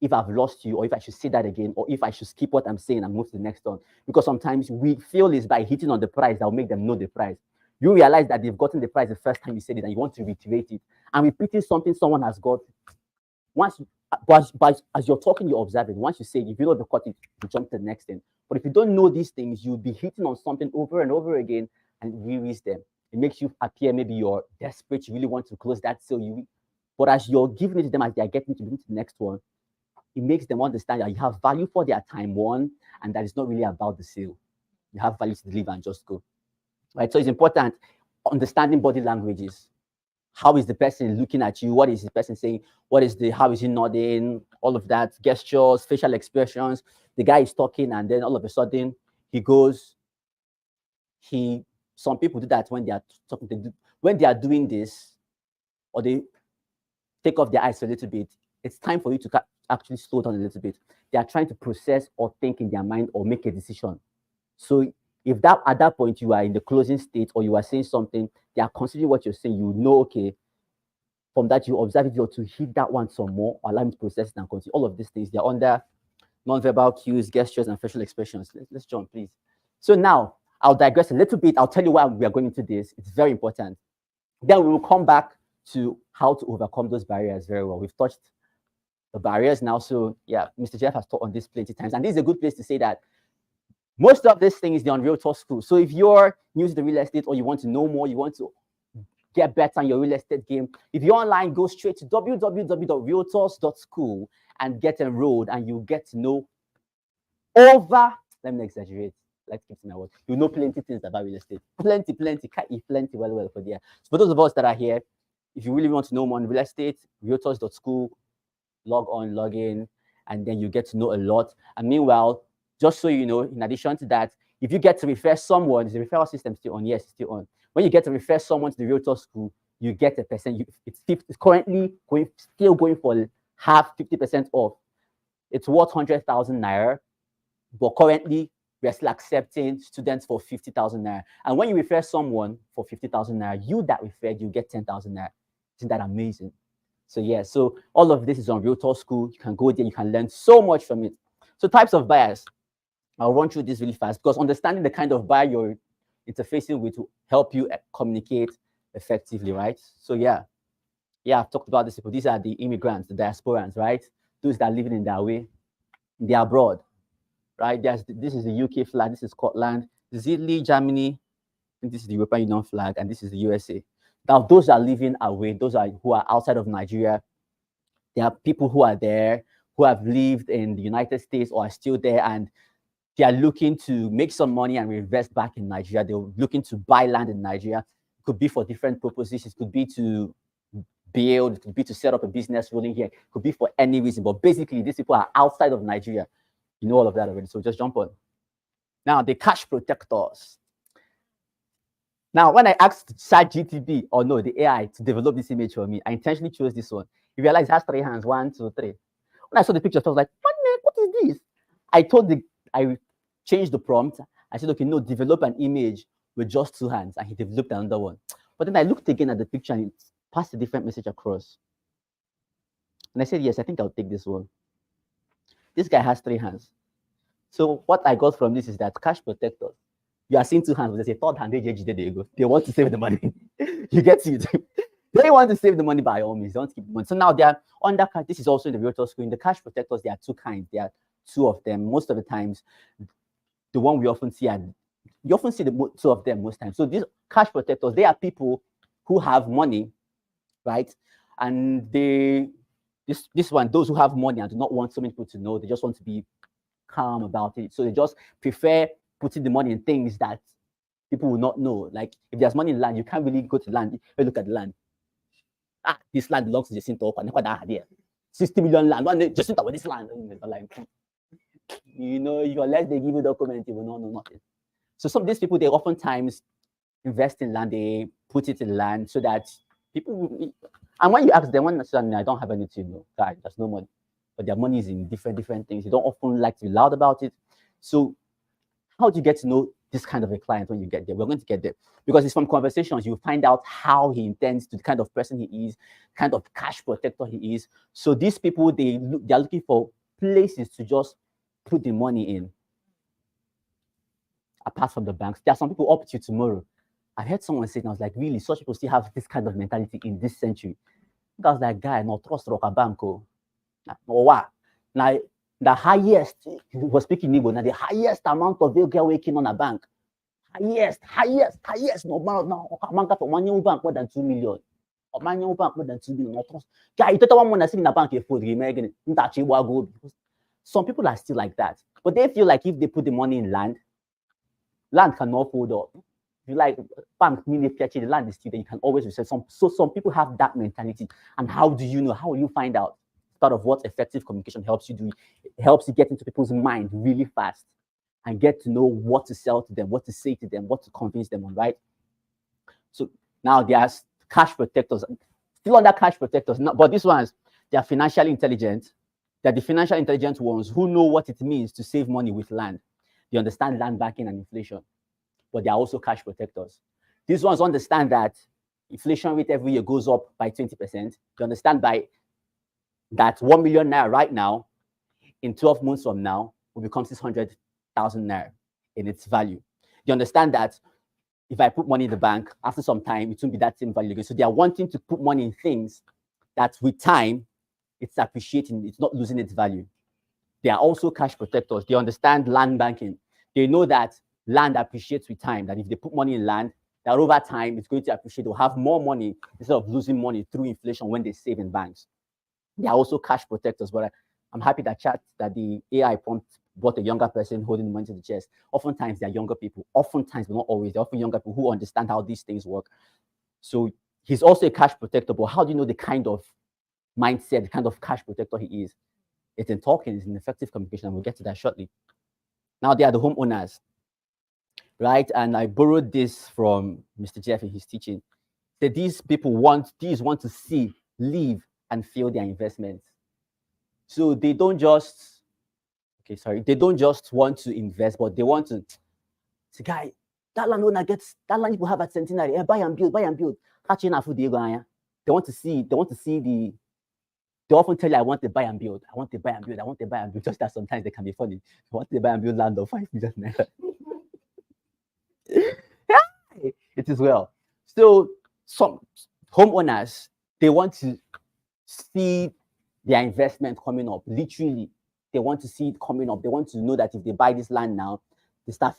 if I've lost you, or if I should say that again, or if I should skip what I'm saying and move to the next one. Because sometimes we feel it's by hitting on the price that will make them know the price. You realize that they've gotten the price the first time you said it, and you want to reiterate it. And repeating something someone has got, once you, but as you're talking, you're observing. Once you say, if you know the cut it, you jump to the next thing. But if you don't know these things, you'll be hitting on something over and over again, and it wearies them. It makes you appear maybe you're desperate, you really want to close that sale. But as you're giving it to them, as they're getting to the next one, it makes them understand that you have value for their time, one, and that it's not really about the sale. You have value to deliver and just go. Right? So it's important understanding body languages. How is the person looking at you? What is the person saying? How is he nodding? All of that, gestures, facial expressions. The guy is talking, and then all of a sudden he goes. Some people do that when they are talking. When they are doing this, or they take off their eyes a little bit. It's time for you to actually slow down a little bit. They are trying to process or think in their mind or make a decision. So if at that point you are in the closing state, or you are saying something, they are considering what you're saying, you know, okay, from that you observe it, you to hit that one some more, allow me to process it and continue. All of these things, they're under nonverbal cues, gestures, and facial expressions. Let's jump, please. So now I'll digress a little bit. I'll tell you why we are going into this. It's very important. Then we will come back to how to overcome those barriers very well. We've touched the barriers now. So yeah, Mr. Jeff has taught on this plenty times. And this is a good place to say that most of this thing is on Realtor School. So if you're new to the real estate, or you want to know more, you want to get better in your real estate game, if you're online, go straight to www.realtors.school and get enrolled, and you get to know let me exaggerate. Let's keep to my word. You know plenty things about real estate. Plenty, well for there. So for those of us that are here, if you really want to know more on real estate, realtors.school, log on, log in, and then you get to know a lot. And meanwhile, just so you know, in addition to that, if you get to refer someone, is the referral system still on? Yes, it's still on. When you get to refer someone to the Realtor School, you get a percent. It's currently still going for half, 50% off. It's worth 100,000 naira, but currently we're still accepting students for 50,000 naira. And when you refer someone for 50,000 naira, you that referred, you get 10,000 naira. Isn't that amazing? So yeah, so all of this is on Realtor School. You can go there, you can learn so much from it. So types of buyers. I'll run through this really fast, because understanding the kind of buyer you're interfacing with will help you communicate effectively, right? So yeah, I've talked about this. These are the immigrants, the diasporans, right? Those that are living in their way, they're abroad, right? This is the UK flag, this is Scotland, this is Italy, Germany, and this is the European Union flag, and this is the USA. Now, those are living away, who are outside of Nigeria. There are people who are there, who have lived in the United States or are still there, and they are looking to make some money and reinvest back in Nigeria. They're looking to buy land in Nigeria. It could be for different purposes. It could be to build, it could be to set up a business rolling here. It could be for any reason. But basically, these people are outside of Nigeria. You know all of that already. So just jump on. Now, the cash protectors. Now, when I asked ChatGPT, or no, the AI, to develop this image for me, I intentionally chose this one. You realize it has 3 hands, 1, 2, 3. When I saw the picture, I was like, what is this? I changed the prompt. I said, okay, no, develop an image with just two hands. And he developed another one. But then I looked again at the picture and it passed a different message across. And I said, yes, I think I'll take this one. This guy has three hands. So what I got from this is that cash protectors, you are seeing two hands, but there's a third hand. There you go. They want to save the money. You get it. They want to save the money by all means. They want to keep the money. So now they are under cash. This is also in the Realtors screen. The cash protectors, there are two kinds. There are two of them. Most of the times, the one we often see, and you often see the two of them most times. So these cash protectors, they are people who have money, right? And this one, those who have money and do not want so many people to know, they just want to be calm about it. So they just prefer putting the money in things that people will not know. Like if there's money in land, you can't really go to land. You look at the land. This land belongs to Jacinto. 60 million land. Jacinto with this land. Like, unless they give you document, you will not know nothing. So some of these people, they oftentimes invest in land. They put it in land so that people. And when you ask them, I don't have anything. Guys, there's no money. But their money is in different things. They don't often like to be loud about it. So how do you get to know this kind of a client when you get there? We're going to get there because it's from conversations you find out how he intends to, the kind of person he is, kind of cash protector he is. So these people, they're looking for places to just put the money in. Apart from the banks, there are some people up to tomorrow. I heard someone say, and I was like, really, such people still have this kind of mentality in this century. I was like, guy, no trust rock a banco. Now, the highest, he was speaking Igbo, now the highest amount of ego working on a bank. Highest, no man, no, man got one new bank more than 2 million. Or man new bank more than 2 million. No trust. Guy, you tell one in a bank, you food, some people are still like that. But they feel like if they put the money in land cannot hold up. If you like bank, the land is still there, you can always resell. Some people have that mentality. And how do you know? How will you find out? Part of what effective communication helps you do. It helps you get into people's mind really fast and get to know what to sell to them, what to say to them, what to convince them on, right? So now there's cash protectors, still under cash protectors, but these ones, they are financially intelligent. They're the financial intelligent ones who know what it means to save money with land. They understand land banking and inflation, but they are also cash protectors. These ones understand that inflation rate every year goes up by 20%. They understand by that 1 million naira right now, in 12 months from now, will become 600,000 naira in its value. You understand that if I put money in the bank, after some time, it won't be that same value again. So they are wanting to put money in things that with time, it's appreciating, it's not losing its value. They are also cash protectors. They understand land banking. They know that land appreciates with time, that if they put money in land, that over time, it's going to appreciate. They'll have more money instead of losing money through inflation when they save in banks. They are also cash protectors, but I'm happy that the AI prompt brought a younger person holding the money to the chest. Oftentimes, they are younger people. Oftentimes, but not always. They're often younger people who understand how these things work. So he's also a cash protector, but how do you know the kind of mindset, the kind of cash protector he is? It's in talking, it's in effective communication, and we'll get to that shortly. Now, they are the homeowners, right? And I borrowed this from Mr. Jeff in his teaching. That these people want to see, live, and feel their investments. So they don't just, they don't just want to invest, but they want to say, guy, that landowner gets, that land people have at Centenary, buy and build. They want to see they often tell you, I want to buy and build. Just that sometimes they can be funny. I want to buy and build land of 5 million naira. It is well. So some homeowners, they want to see their investment coming up. Literally, they want to see it coming up. They want to know that if they buy this land now, they start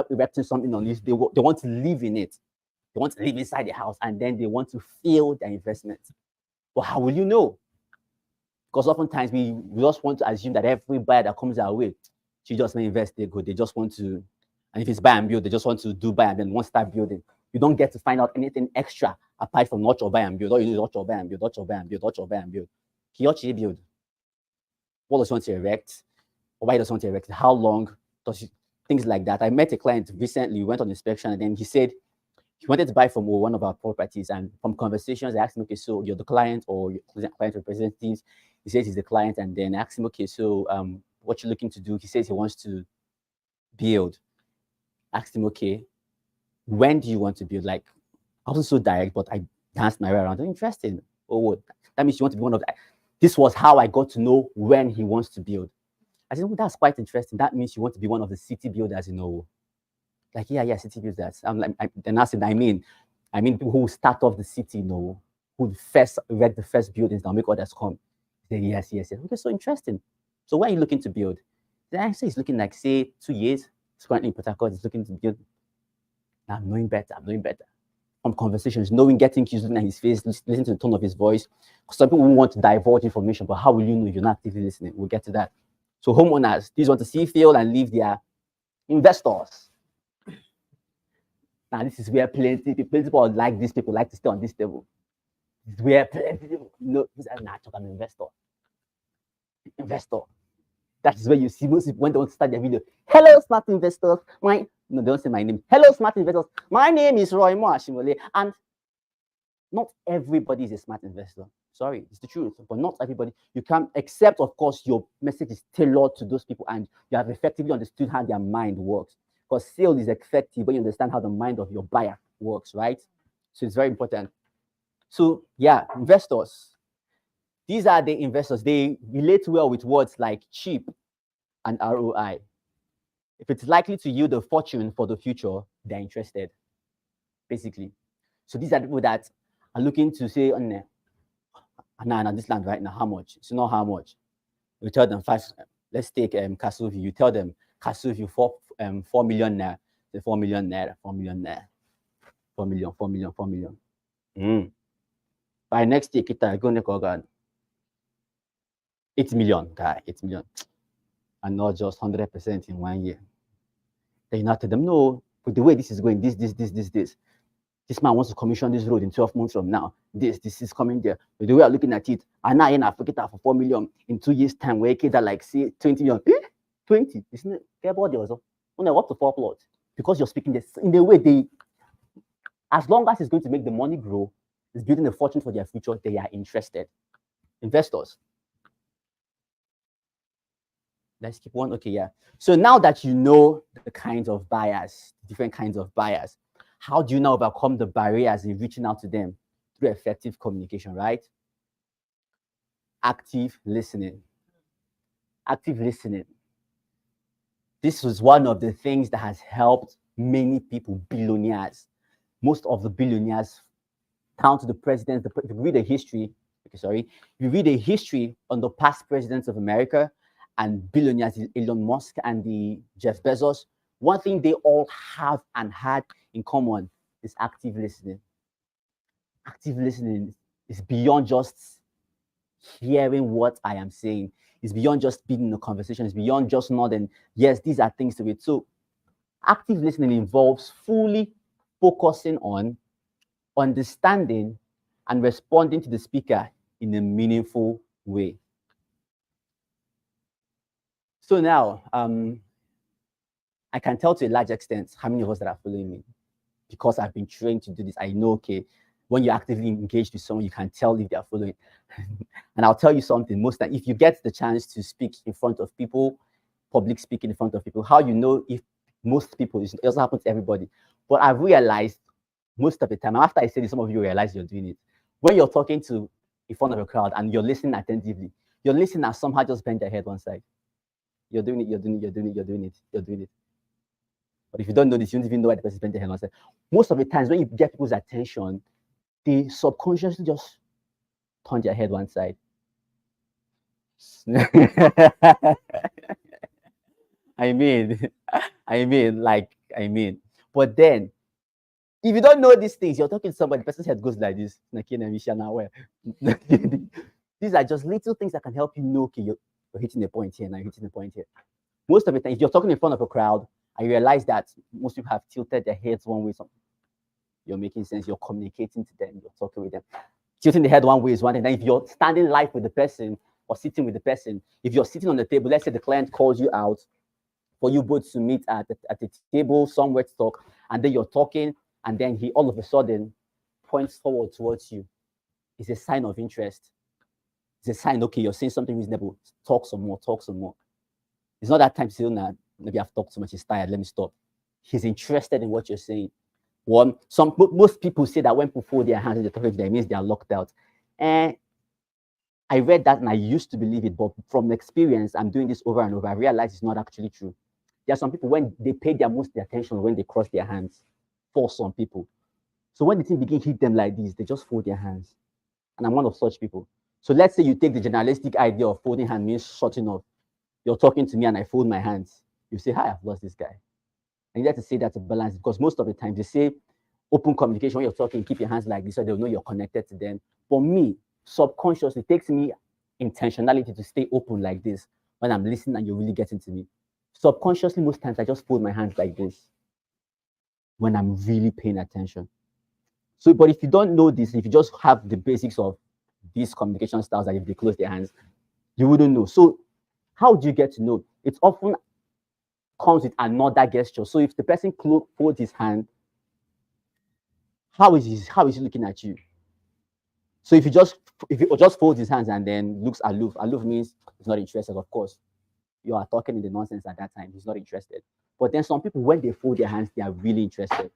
erecting something on this. They want to live in it. They want to live inside the house, and then they want to feel their investment. But how will you know? Because oftentimes we just want to assume that every buyer that comes our way, she just may invest, they go. They just want to, and if it's buy and build, they just want to do buy and then won't start building. You don't get to find out anything extra apart from not your buy and build. All you do is not your buy and build, not your buy and build, not your buy and build. He actually build. What does he want to erect? Or why does he want to erect? How long does he, things like that. I met a client recently, we went on inspection, and then he said he wanted to buy from one of our properties. And from conversations, I asked him, okay, so you're the client or your client representatives. He says he's the client, and then I asked him, okay, so what you looking to do? He says he wants to build. Asked him, okay, when do you want to build? Like, I wasn't so direct, but I danced my way around. Interesting. Oh, what? That means you want to be one of the. This was how I got to know when he wants to build. I said, oh, that's quite interesting. That means you want to be one of the city builders, Like, yeah, city builders. I'm like, then I said, I mean people who start off the city, who first erect the first buildings, now make others come. He said, yes. Okay, so interesting. So when are you looking to build? Then I say he's looking like, say, 2 years. He's currently in Port Harcourt. He's looking to build. Now I'm knowing better. From conversations, knowing, getting cues, looking at his face, listening to the tone of his voice. Some people want to divulge information, but how will you know if you're not actively listening? We'll get to that. So homeowners, these want to see, feel, and leave their investors. Now this is where plenty people like these people like to stay on this table. This is where plenty people talk an investor. Investor. That is where you see most people when they want to start their video. Hello, smart investors. No, they don't say my name. Hello, smart investors. My name is Roy Moashimole, and not everybody is a smart investor. Sorry, it's the truth, but not everybody. You can, except of course your message is tailored to those people and you have effectively understood how their mind works. Because sale is effective when you understand how the mind of your buyer works, right? So it's very important. So yeah, investors. These are the investors. They relate well with words like cheap and ROI. If it's likely to yield a fortune for the future, they're interested, basically. So these are the people that are looking to say, oh, nah, this land right now, how much? It's not how much. You tell them five. Let's take Castle View. You tell them Castle View 4 million naira. The 4 million naira, 4 million naira, 4 million, 4 million, 4 million. By next year, kita go neck organ. 8 million, guy, 8 million. And not just 100% in 1 year. Then you now tell them, no, but the way this is going, this. This man wants to commission this road in 12 months from now. This is coming there. But the way I'm looking at it, and now in Africa for 4 million in 2 years' time, where kids are like, say, 20 million. 20? Isn't it? Get body also. Only up to 4 plots. Because you're speaking this in the way they, as long as it's going to make the money grow, it's building a fortune for their future, they are interested. Investors. Let's keep one. Okay, yeah. So now that you know the kinds of buyers, different kinds of buyers, how do you now overcome the barriers in reaching out to them? Through effective communication, right? Active listening. Active listening. This was one of the things that has helped many people, billionaires. Most of the billionaires, down to the presidents, if you read the history, if you read the history on the past presidents of America and billionaires, Elon Musk and the Jeff Bezos, one thing they all have and had in common is active listening. Active listening is beyond just hearing what I am saying. It's beyond just being in a conversation. It's beyond just nodding. Yes, these are things to it. So active listening involves fully focusing on understanding and responding to the speaker in a meaningful way. So now, I can tell to a large extent how many of us that are following me, because I've been trained to do this. I know, okay, when you're actively engaged with someone, you can tell if they're following. And I'll tell you something, most time, if you get the chance to speak in front of people, public speaking in front of people, how you know if most people, it doesn't happen to everybody. But I've realized most of the time, after I say this, some of you realize you're doing it. When you're talking to in front of a crowd and you're listening attentively, you're listening and somehow just bend your head one side. You're doing it. But if you don't know this, you don't even know why the person is bent their head one side. Most of the times when you get people's attention, they subconsciously just turn their head one side. I mean, but then if you don't know these things, you're talking to somebody, the person's head goes like this. These are just little things that can help you know, okay, you're hitting a point here, now you're hitting a point here. Most of the time, if you're talking in front of a crowd, I realize that most people have tilted their heads one way. You're making sense, you're communicating to them, you're talking with them. Tilting the head one way is one thing. Then if you're standing live with the person or sitting with the person, if you're sitting on the table, let's say the client calls you out for you both to meet at the table somewhere to talk, and then you're talking, and then he all of a sudden points forward towards you. It's a sign of interest. it's a sign, okay, you're saying something reasonable. Talk some more, talk some more. It's not that time to say, nah, maybe I've talked too much, he's tired, let me stop. He's interested in what you're saying. One, most people say that when people fold their hands in the talking to them, it means they are locked out. And I read that and I used to believe it, but from experience, I'm doing this over and over. I realized it's not actually true. There are some people when they pay their most attention when they cross their hands. For some people, so when the thing begin hit them like this, they just fold their hands. And I'm one of such people. So let's say you take the journalistic idea of folding hand means shutting off. You're talking to me and I fold my hands. You say, hi, I've lost this guy. And you have to say that to balance because most of the time they say open communication when you're talking, keep your hands like this so they'll know you're connected to them. For me, subconsciously, it takes me intentionality to stay open like this when I'm listening and you're really getting to me. Subconsciously, most times I just fold my hands like this when I'm really paying attention. So, but if you don't know this, if you just have the basics of these communication styles, that if they close their hands, you wouldn't know. So, how do you get to know? It often comes with another gesture. So, if the person folds his hand, how is he looking at you? So, if he just folds his hands and then looks aloof means he's not interested. Of course, you are talking in the nonsense at that time. He's not interested. But then some people, when they fold their hands, they are really interested.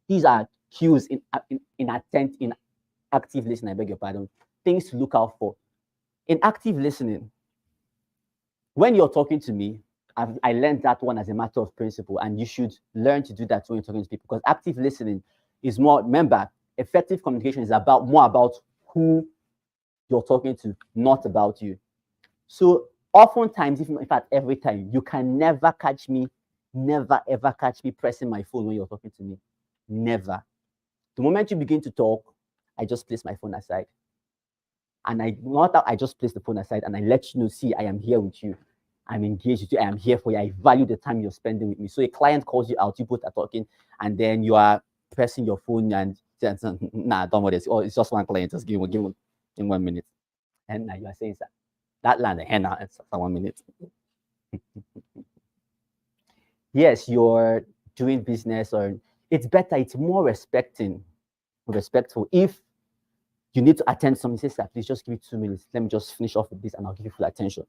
These are cues in active listening. I beg your pardon. Things to look out for in active listening. When you're talking to me, I learned that one as a matter of principle, and you should learn to do that when you're talking to people because active listening is more. Remember, effective communication is more about who you're talking to, not about you. So oftentimes, if in fact every time, you can never catch me, never ever catch me pressing my phone when you're talking to me. Never. The moment you begin to talk, I just place my phone aside. And I just place the phone aside and I let you know, see, I am here with you. I'm engaged with you. I am here for you. I value the time you're spending with me. So a client calls you out, you both are talking, and then you are pressing your phone and nah, don't worry. Oh, it's just one client. Just give him in 1 minute. And now you are saying that land and now it's 1 minute. Yes, you're doing business, or it's better, it's more respectful. If you need to attend something, say, sir, please just give me 2 minutes. Let me just finish off with this and I'll give you full attention.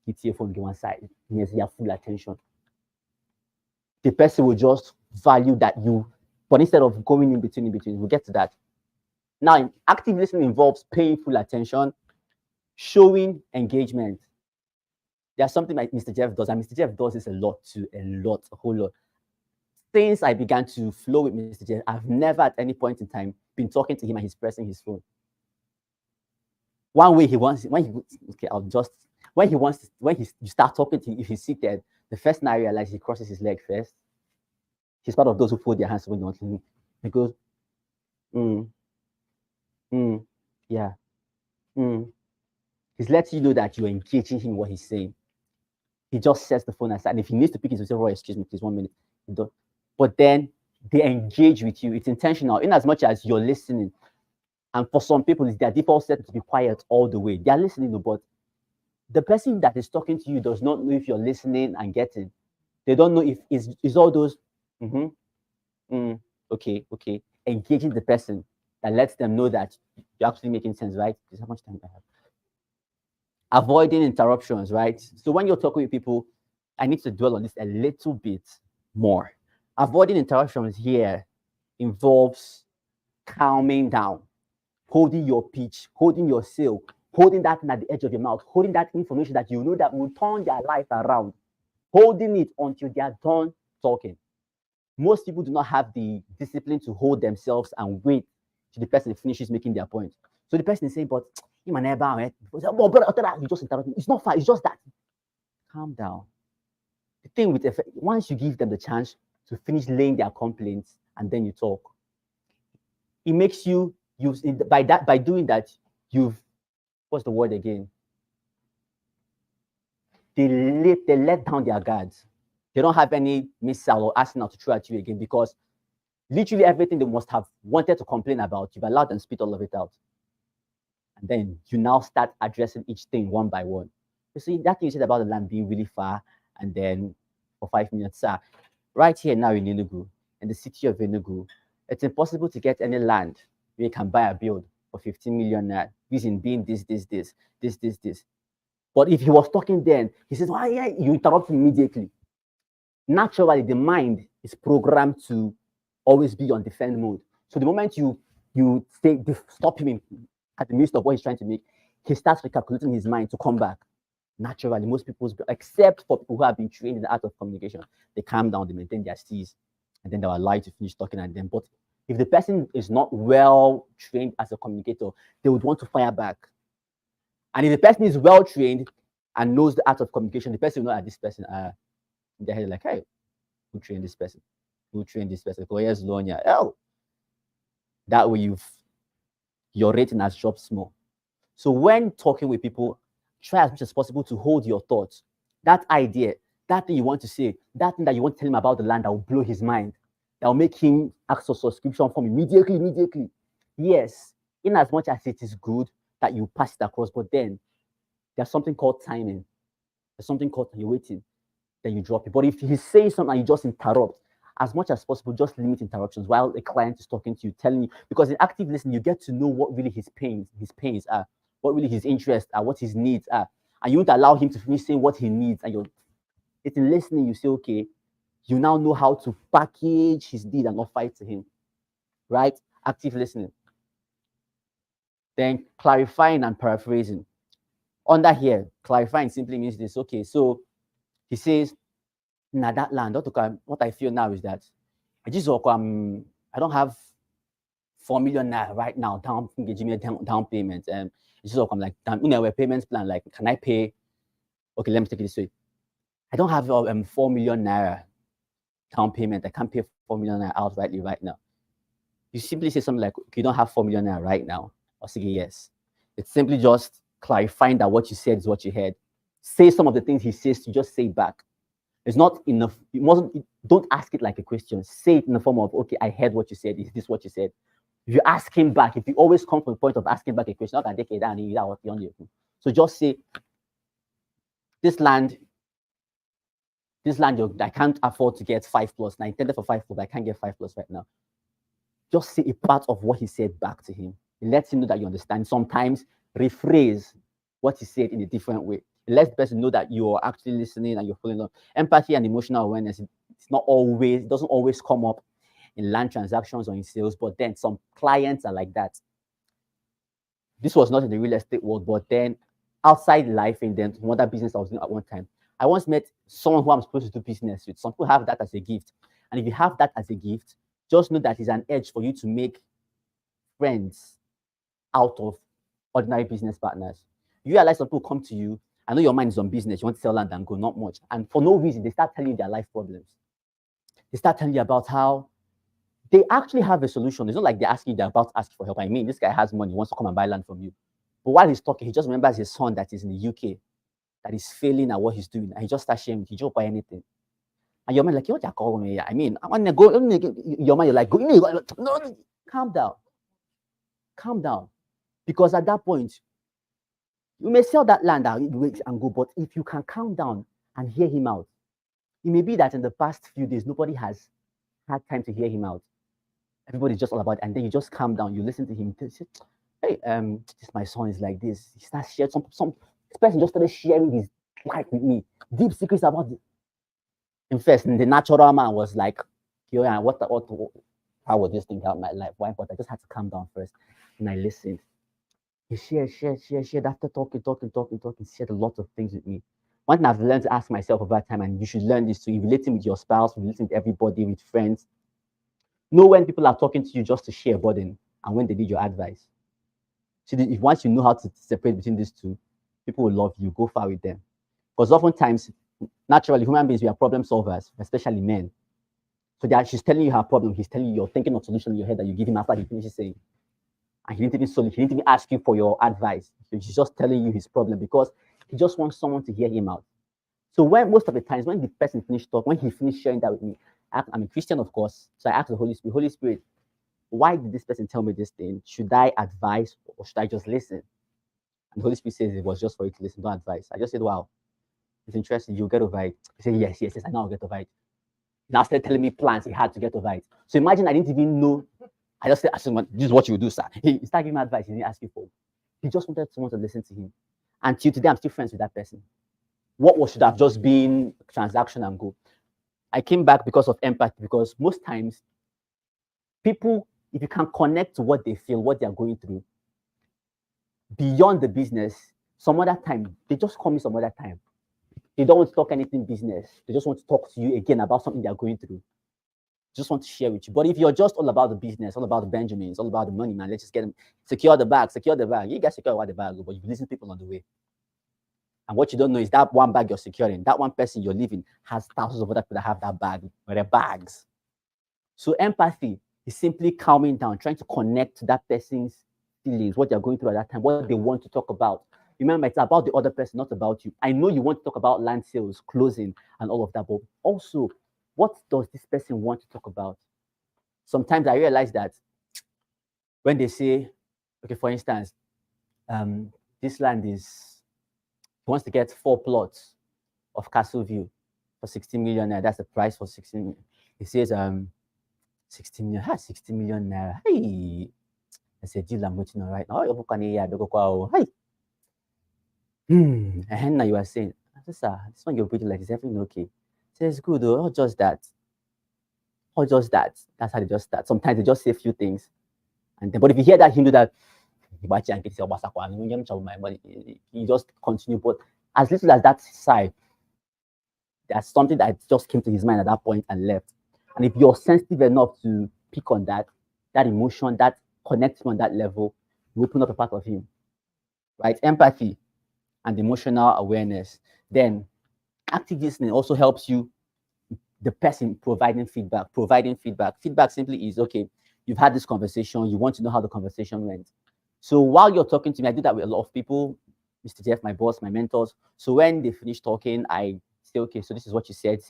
It's your phone, go one side. Yes, you have full attention. The person will just value that but instead of going in between, we'll get to that. Now, active listening involves paying full attention, showing engagement. There's something like Mr. Jeff does, and Mr. Jeff does this a lot too, a whole lot. Since I began to flow with Mr. Jeff, I've never at any point in time been talking to him and he's pressing his phone. One way he wants, when you start talking to him, if he's seated, the first thing I realize, he crosses his leg first. He's part of those who fold their hands when they want to. He goes, yeah, He's letting you know that you're engaging him in what he's saying. He just sets the phone aside. And if he needs to pick it, he'll say, oh, excuse me, please, 1 minute. But then they engage with you. It's intentional, in as much as you're listening. And for some people, it's their default setting to be quiet all the way. They're listening, but the person that is talking to you does not know if you're listening and getting. They don't know if it's all those, okay, engaging the person that lets them know that you're actually making sense, right? This how much time do I have? Avoiding interruptions, right? So when you're talking with people, I need to dwell on this a little bit more. Avoiding interruptions here involves calming down, holding your pitch, holding your sail, holding that at the edge of your mouth, holding that information that you know that will turn their life around, holding it until they are done talking. Most people do not have the discipline to hold themselves and wait till the person finishes making their point. So the person is saying, but you just interrupt me. It's not far, it's just that. Calm down. The thing with once you give them the chance to finish laying their complaints and then you talk, it makes you use by doing that, what's the word again? They let down their guards. They don't have any missile or arsenal to throw at you again because literally everything they must have wanted to complain about, you've allowed them to spit all of it out. And then you now start addressing each thing one by one. You see, that thing you said about the land being really far, and then for 5 minutes, sir, right here now in Enugu, in the city of Enugu, it's impossible to get any land where you can buy a build. for 15 million naira. Reason being this. But if he was talking then, he says, why, yeah, you interrupt him immediately. Naturally, the mind is programmed to always be on defend mode. So the moment you say stop him at the midst of what he's trying to make, he starts recalculating his mind to come back. Naturally, most people, except for people who have been trained in the art of communication, they calm down, they maintain their steez, and then they'll allow you to finish talking at them. But if the person is not well trained as a communicator, they would want to fire back. And if the person is well trained and knows the art of communication, the person will know that this person, in their head, like, hey, who trained this person? Who trained this person? Oh, yes, Lonya. Oh, that way your rating has dropped small. So when talking with people, try as much as possible to hold your thoughts. That idea, that thing you want to say, that thing that you want to tell him about the land that will blow his mind, that will make him ask for subscription form immediately. Yes, in as much as it is good that you pass it across, but then there's something called timing. There's something called you're waiting, then you drop it. But if he's saying something and you just interrupt, as much as possible, just limit interruptions while a client is talking to you, telling you, because in active listening, you get to know what really his pains are, what really his interests are, what his needs are. And you won't allow him to finish saying what he needs. And it's in listening, you say, okay, you now know how to package his need and not fight to him. Right? Active listening. Then clarifying and paraphrasing. Under here, clarifying simply means this. Okay, so he says, now that land, what I feel now is that I don't have 4 million naira right now down payment. It's just I'm like, a payments plan. Like, can I pay? Okay, let me take it this way. I don't have 4 million naira down payment. I can't pay 4 million naira outrightly right now. You simply say something like, okay, you don't have 4 million naira right now. Or say yes. It's simply just clarifying that what you said is what you heard. Say some of the things he says to just say it back. It's not enough. Don't ask it like a question. Say it in the form of, okay, I heard what you said. Is this what you said? If you ask him back, if you always come from the point of asking back a question, not take it down. So just say, this land, I can't afford to get 5+. And I intended for 5+, but I can't get 5+ right now. Just say a part of what he said back to him. It lets him know that you understand. Sometimes rephrase what he said in a different way. It lets the person know that you're actually listening and you're following up. Empathy and emotional awareness, it doesn't always come up in land transactions or in sales, but then some clients are like that. This was not in the real estate world, but then outside life and then some other business I was doing at one time. I once met someone who I'm supposed to do business with. Some people have that as a gift. And if you have that as a gift, just know that it's an edge for you to make friends out of ordinary business partners. You realize some people come to you, I know your mind is on business, you want to sell land and go, not much. And for no reason, they start telling you their life problems. They start telling you about how they actually have a solution. It's not like they're about to ask for help. I mean, this guy has money, he wants to come and buy land from you. But while he's talking, he just remembers his son that is in the UK, that is failing at what he's doing. And he just starts sharing, he don't buy anything. And your man like, what you call me? I mean, I want to go. Your man, you're like, no, calm down. Calm down. Because at that point, you may sell that land and go, but if you can calm down and hear him out, it may be that in the past few days, nobody has had time to hear him out. Everybody's just all about it. And then you just calm down, you listen to him. Say, hey, this my son is like this. He starts sharing some this person just started sharing his life with me. Deep secrets about it. In first, the natural man was like, how would this thing help my life? Why? But I just had to calm down first. And I listened. He shared. After talking, shared a lot of things with me. One thing I've learned to ask myself over time, and you should learn this too, relating with your spouse, relating with everybody, with friends. Know when people are talking to you just to share a burden and when they need your advice. So if once you know how to separate between these two, people will love you. Go far with them. Because oftentimes, naturally, human beings, we are problem solvers, especially men. So she's telling you her problem. He's telling you you're thinking of solution in your head that you give him after he finishes saying. And he didn't even ask you for your advice. He's just telling you his problem because he just wants someone to hear him out. So most of the times when the person finished talking, when he finished sharing that with me, I'm a Christian, of course. So I asked the Holy Spirit, why did this person tell me this thing? Should I advise or should I just listen? And the Holy Spirit says it was just for you to listen, don't advise. I just said, wow, it's interesting. You'll get over it. He said, yes, I know I'll get over it. Now started telling me plans he had to get over it. So imagine I didn't even know I just said, this is what you do, sir. He started giving me advice he didn't ask you for. He just wanted someone to listen to him. Until today, I'm still friends with that person. What was should have just been transaction and go. I came back because of empathy, because most times people, if you can connect to what they feel, what they are going through, beyond the business, some other time, they just call me some other time. They don't want to talk anything business. They just want to talk to you again about something they're going through. Just want to share with you. But if you're just all about the business, all about the Benjamins, all about the money, man, let's just get them, secure the bag, secure the bag. You guys secure what the bag, but you listen to people on the way. And what you don't know is that one bag you're securing, that one person you're leaving has thousands of other people that have that bag, or their bags. So empathy is simply calming down, trying to connect to that person's feelings, what they're going through at that time, what they want to talk about. Remember, it's about the other person, not about you. I know you want to talk about land sales, closing, and all of that, but also, what does this person want to talk about? Sometimes I realize that when they say, okay, for instance, this land is, he wants to get 4 plots of Castle View for 16 million naira. That's the price for 16 million. He says, 16 million, 60 million naira. Hey, I said, deal I'm waiting on right now. Oh, hey. And now you are saying, sir, this one you're waiting like, is everything okay? He says, good, though, not just that. Or just that. That's how they just start. Sometimes they just say a few things. And then, but if you hear that, you know that you just continue. But as little as that side, there's something that just came to his mind at that point and left. And if you're sensitive enough to pick on that emotion, that connecting on that level, you open up a part of him. Right? Empathy and emotional awareness. Then active listening also helps you, the person providing feedback. Feedback simply is, okay, you've had this conversation, you want to know how the conversation went. So while you're talking to me, I do that with a lot of people, Mr. Jeff, my boss, my mentors. So when they finish talking, I say, okay, so this is what you said.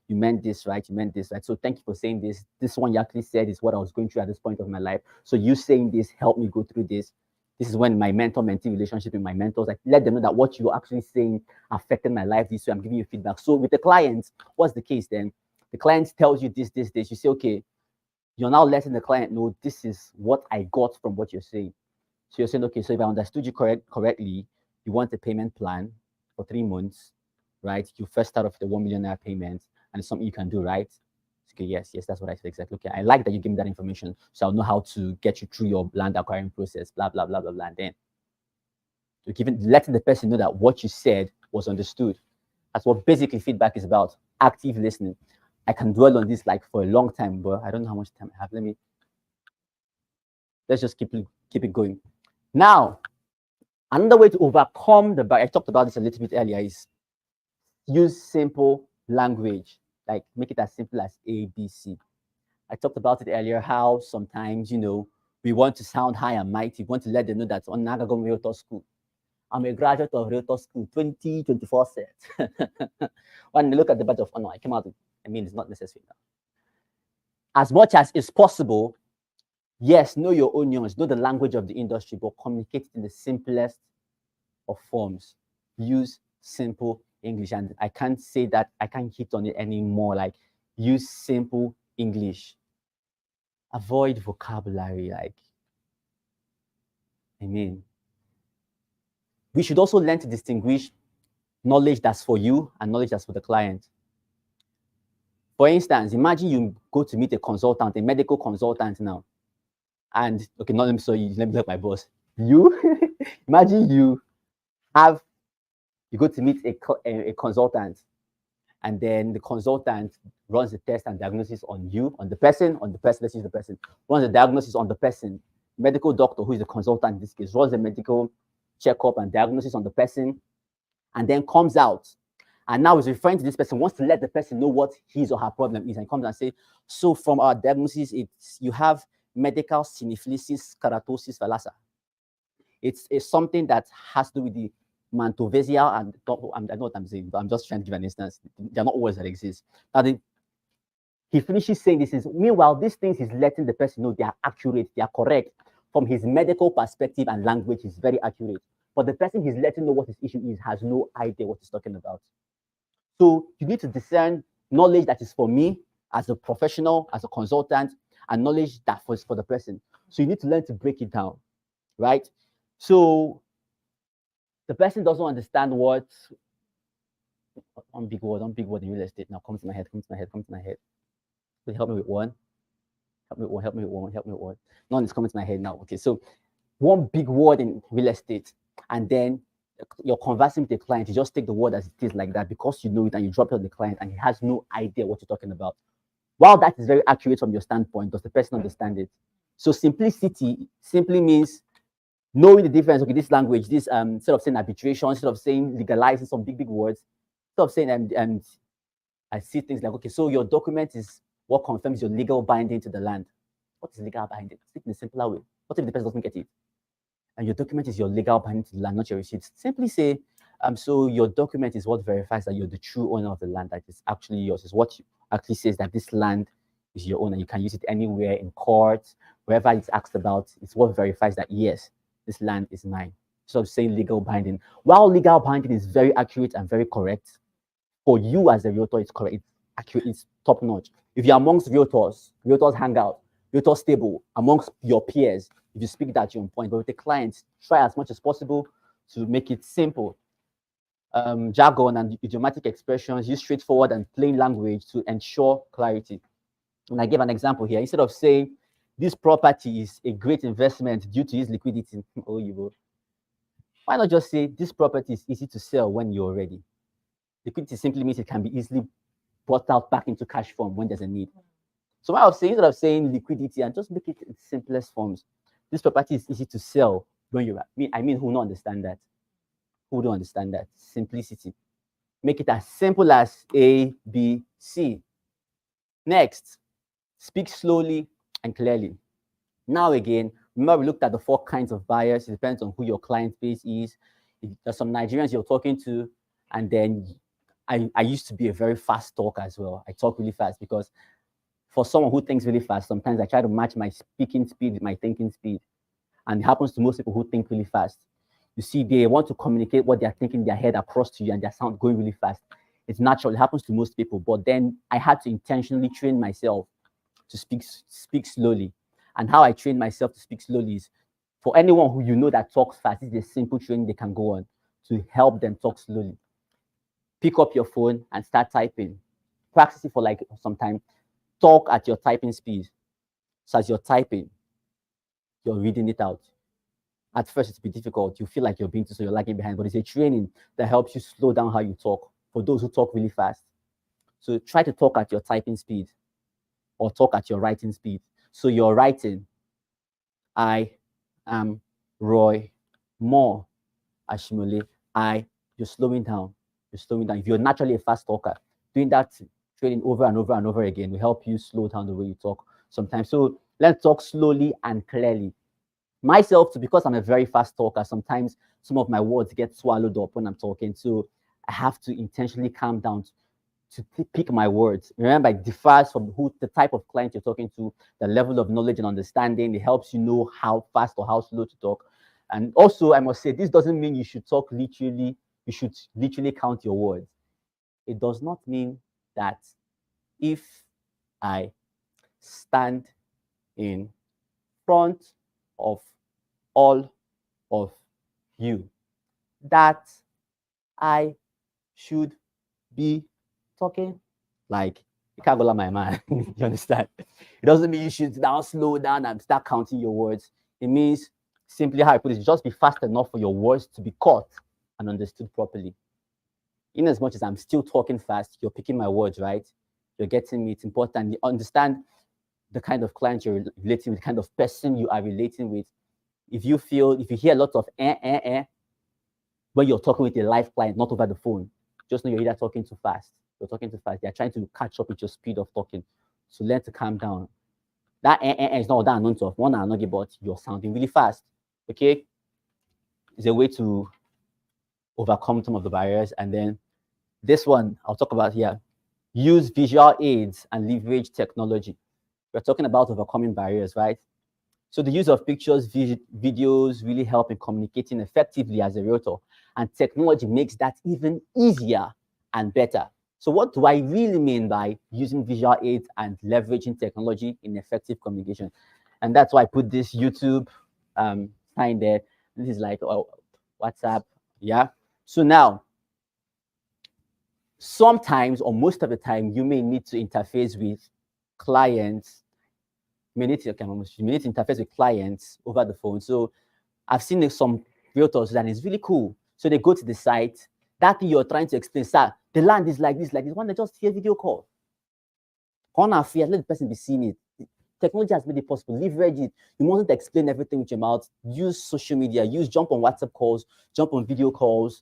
You meant this, right? You meant this, right? So thank you for saying this. This one you actually said is what I was going through at this point of my life. So you saying this helped me go through this. This is when my mentor-mentee relationship with my mentors, I let them know that what you're actually saying affected my life this way. I'm giving you feedback. So with the clients, what's the case then? The client tells you this. You say, okay, you're now letting the client know this is what I got from what you're saying. So you're saying, okay, so if I understood you correctly, you want a payment plan for 3 months, right? You first start off with the 1 million naira payment, and it's something you can do, right? Okay, yes, that's what I said exactly. Okay, I like that you give me that information, so I'll know how to get you through your land acquiring process, blah, blah, blah, blah, blah. And then you're letting the person know that what you said was understood. That's what basically feedback is about, active listening. I can dwell on this like for a long time, but I don't know how much time I have. Let's just keep it going. Now, another way to overcome the barrier, I talked about this a little bit earlier, is use simple language, like make it as simple as ABC. I talked about it earlier, how sometimes, we want to sound high and mighty. We want to let them know that on Nagagom Realtor School, I'm a graduate of Realtor School 2024 set. When you look at the badge of honor, I came out with, it's not necessary now. As much as it's possible, yes, know your onions, know the language of the industry, but communicate in the simplest of forms. Use simple English. And I can't say that, I can't hit on it anymore. Like, use simple English. Avoid vocabulary. We should also learn to distinguish knowledge that's for you and knowledge that's for the client. For instance, imagine you go to meet a consultant, a medical consultant now. And, okay, not let me look my boss. You, imagine you go to meet a consultant, and then the consultant runs the test and diagnosis on you, on the person, let's use the person, runs the diagnosis on the person. Medical doctor, who is the consultant in this case, runs the medical checkup and diagnosis on the person, and then comes out. And now is referring to this person, wants to let the person know what his or her problem is, and comes and say, so from our diagnosis, you have medical syphilis keratosis villasa. It's something that has to do with the mantovesial, and I know what I'm saying, but I'm just trying to give an instance. They're not words that exist. Now, he finishes saying this is, meanwhile, these things is letting the person know they are accurate, they are correct. From his medical perspective and language is very accurate. But the person he's letting know what his issue is has no idea what he's talking about. So you need to discern knowledge that is for me as a professional, as a consultant, and knowledge that was for the person. So you need to learn to break it down, right? So the person doesn't understand what one big word in real estate now comes to my head, comes to my head, comes to my head. Please help me with one. Help me with one, help me with one, help me with one. None is coming to my head now. Okay, so one big word in real estate, and then you're conversing with a client, you just take the word as it is like that because you know it and you drop it on the client and he has no idea what you're talking about. While that is very accurate from your standpoint, does the person understand it? So simplicity simply means knowing the difference. Okay, this language, this instead of saying arbitration, instead of saying legalizing some big words, instead of saying and I see things like, okay, so your document is what confirms your legal binding to the land. What is legal binding? Speak in a simpler way. What if the person doesn't get it? And your document is your legal binding to the land, not your receipt. Simply say, so your document is what verifies that you're the true owner of the land, that is actually yours. Is what actually says that this land is your own and you can use it anywhere in court, wherever it's asked about. It's what verifies that yes, this land is mine. So saying legal binding. While legal binding is very accurate and very correct, for you as a realtor, it's correct, it's accurate, it's top notch. If you're amongst realtors hang out, realtors stable amongst your peers, if you speak that, you're on point. But with the clients, try as much as possible to make it simple. Jargon and idiomatic expressions, use straightforward and plain language to ensure clarity. And I gave an example here. Instead of saying this property is a great investment due to its liquidity, oh, you will. Why not just say this property is easy to sell when you're ready? Liquidity simply means it can be easily brought out back into cash form when there's a need. So what I was saying, instead of saying liquidity, and just make it in simplest forms. This property is easy to sell when you're. I mean, who don't understand that? Who don't understand that? Simplicity. Make it as simple as A, B, C. Next, speak slowly and clearly. Now again, remember we looked at the 4 kinds of buyers. It depends on who your client base is. There's some Nigerians you're talking to, and then I used to be a very fast talker as well. I talk really fast because for someone who thinks really fast, sometimes I try to match my speaking speed with my thinking speed. And it happens to most people who think really fast. You see, they want to communicate what they're thinking in their head across to you and their sound going really fast. It's natural, it happens to most people. But then I had to intentionally train myself to speak slowly. And how I train myself to speak slowly is for anyone who you know that talks fast, it's a simple training they can go on to help them talk slowly. Pick up your phone and start typing. Practice it for like some time. Talk at your typing speed. So as you're typing, you're reading it out. At first, it's be difficult. You feel like you're being too, so you're lagging behind. But it's a training that helps you slow down how you talk for those who talk really fast. So try to talk at your typing speed or talk at your writing speed. So you're writing, I am Roy Moore Ashimole. You're slowing down. You're slowing down. If you're naturally a fast talker, doing that training over and over and over again will help you slow down the way you talk sometimes. So let's talk slowly and clearly. Myself, too, because I'm a very fast talker, sometimes some of my words get swallowed up when I'm talking. So I have to intentionally calm down to pick my words. Remember, it differs from who the type of client you're talking to, the level of knowledge and understanding. It helps you know how fast or how slow to talk. And also, I must say, this doesn't mean you should talk literally. You should literally count your words. It does not mean that if I stand in front of all of you, that I should be talking like you can't go like my man. You understand? It doesn't mean you should now slow down and start counting your words. It means simply how I put it, just be fast enough for your words to be caught and understood properly. In as much as I'm still talking fast, you're picking my words, right? You're getting me. It's important. You understand the kind of client you're relating with, the kind of person you are relating with. If you hear a lot of when you're talking with a live client, not over the phone, just know you're either talking too fast. You're talking too fast. They're trying to catch up with your speed of talking. So learn to calm down. That is not that unknown of one another, but you're sounding really fast. Okay? It's a way to overcome some of the barriers. And then this one I'll talk about here. Use visual aids and leverage technology. We're talking about overcoming barriers, right? So the use of pictures, videos really help in communicating effectively as a realtor. And technology makes that even easier and better. So what do I really mean by using visual aids and leveraging technology in effective communication? And that's why I put this YouTube sign there. This is like WhatsApp. Yeah. So now, sometimes or most of the time, you may need to interface with clients. You may need to interface with clients over the phone. So I've seen some realtors and it's really cool. So they go to the site. That thing you're trying to explain, sir, the land is like this, like this. One they just hear video call. On our fear, let the person be seeing it. Technology has made it possible. Leverage it. You mustn't explain everything with your mouth. Use social media. Jump on WhatsApp calls. Jump on video calls.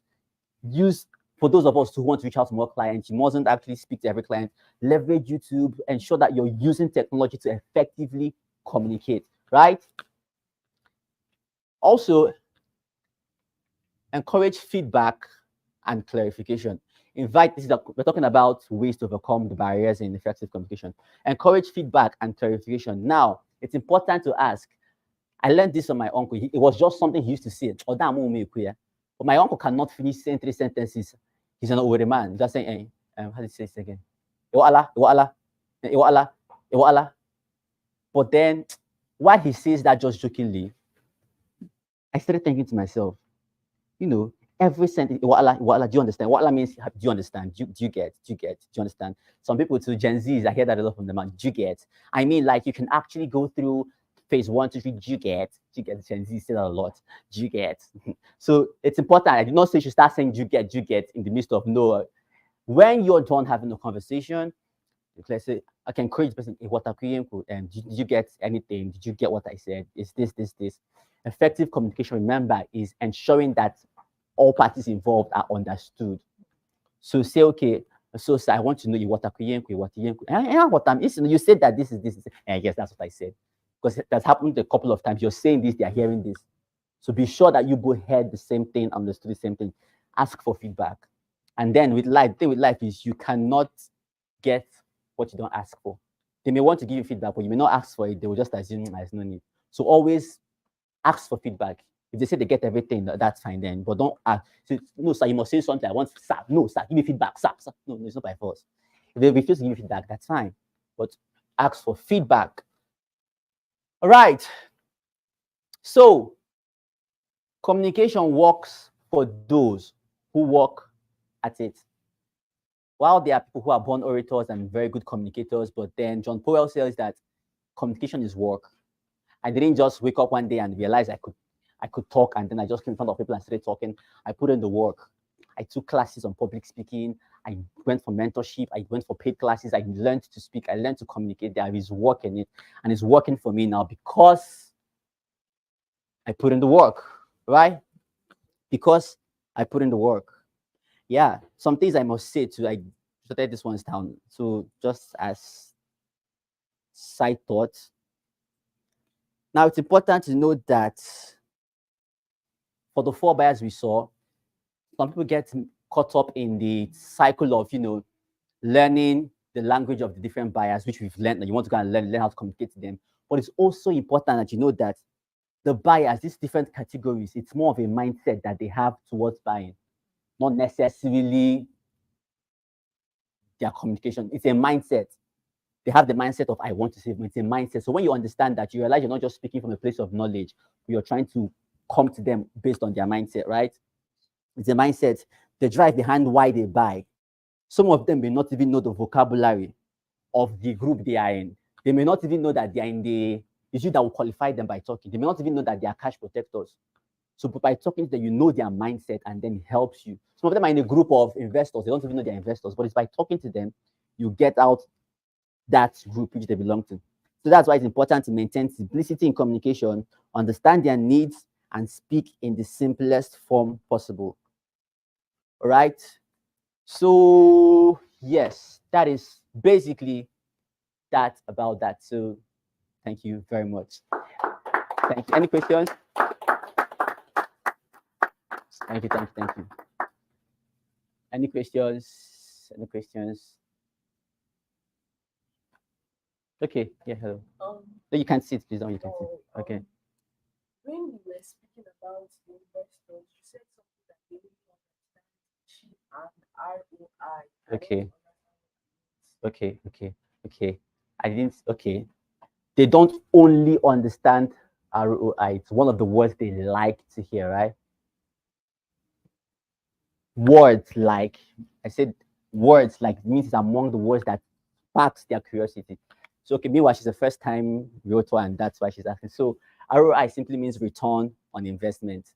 Use for those of us who want to reach out to more clients. You mustn't actually speak to every client. Leverage YouTube. Ensure that you're using technology to effectively communicate. Right. Also, encourage feedback and clarification. Invite this is we're talking about ways to overcome the barriers in effective communication. Encourage feedback and clarification. Now, it's important to ask. I learned this from my uncle. It was just something he used to say. Oh, damn, but my uncle cannot finish saying 3 sentences. He's an older man. Just saying, how do you say this again? Iwala, iwala, iwala, iwala. But then, while he says that just jokingly, I started thinking to myself, you know, every sentence, wa'ala, do you understand? Wa'ala means, do you understand? Do you get? Do you get? Do you understand? Some people to Gen Zs, I hear that a lot from them. Do you get? I mean, like you can actually go through phase 1, 2, 3. Do you get? Do you get? Gen Z say that a lot. Do you get? So it's important. I did not say you should start saying do you get in the midst of no. When you're done having a conversation, let's say I can encourage the person, hey, what did you get anything? Did you get what I said? Is this? Effective communication, remember, is ensuring that all parties involved are understood. So say, okay, so sir, I want to know you what you said that this. Yes, that's what I said. Because that's happened a couple of times. You're saying this, they're hearing this. So be sure that you both heard the same thing, understood the same thing. Ask for feedback. And then with life, the thing with life is you cannot get what you don't ask for. They may want to give you feedback, but you may not ask for it. They will just assume there's no need. So always ask for feedback. If they say they get everything, that's fine then. But don't ask. So, no, sir, you must say something. I want, sir. No, sir, give me feedback, sir. Sir. No, it's not by force. If they refuse to give you feedback, that's fine. But ask for feedback. All right. So communication works for those who work at it. While there are people who are born orators and very good communicators, but then John Powell says that communication is work. I didn't just wake up one day and realize I could talk, and then I just came in front of people and started talking. I put in the work. I took classes on public speaking. I went for mentorship. I went for paid classes. I learned to speak. I learned to communicate. There is work in it, and it's working for me now because I put in the work, right? Because I put in the work. Yeah, some things I must say too. I jotted this one's down. So just as side thoughts. Now it's important to note that for the 4 buyers we saw, some people get caught up in the cycle of, learning the language of the different buyers, which we've learned that you want to go and learn how to communicate to them. But it's also important that you know that the buyers, these different categories, it's more of a mindset that they have towards buying, not necessarily their communication. It's a mindset. They have the mindset of I want to save money. It's a mindset. So when you understand that, you realize you're not just speaking from a place of knowledge, but you're trying to come to them based on their mindset, right? It's a mindset, the drive behind why they buy. Some of them may not even know the vocabulary of the group they are in. They may not even know that they are in the issue that will qualify them by talking. They may not even know that they are cash protectors. So by talking to them, you know their mindset and then it helps you. Some of them are in a group of investors. They don't even know they're investors, but it's by talking to them, you get out that group which they belong to. So that's why it's important to maintain simplicity in communication, understand their needs, and speak in the simplest form possible. All right. So yes, that is basically that about that. So thank you very much. Thank you. Any questions? Thank you. Any questions? Any questions? Okay. Yeah. Hello. No, you can't sit, please. No, you can sit. Okay. When we were speaking about the investors, you said something that they really understand cheap and ROI. Okay. Okay, okay, okay. I didn't. Okay, they don't only understand ROI. It's one of the words they like to hear, right? Words like I said, words like means it's among the words that sparks their curiosity. So okay, meanwhile she's a first time realtor and that's why she's asking. So ROI simply means return on investment.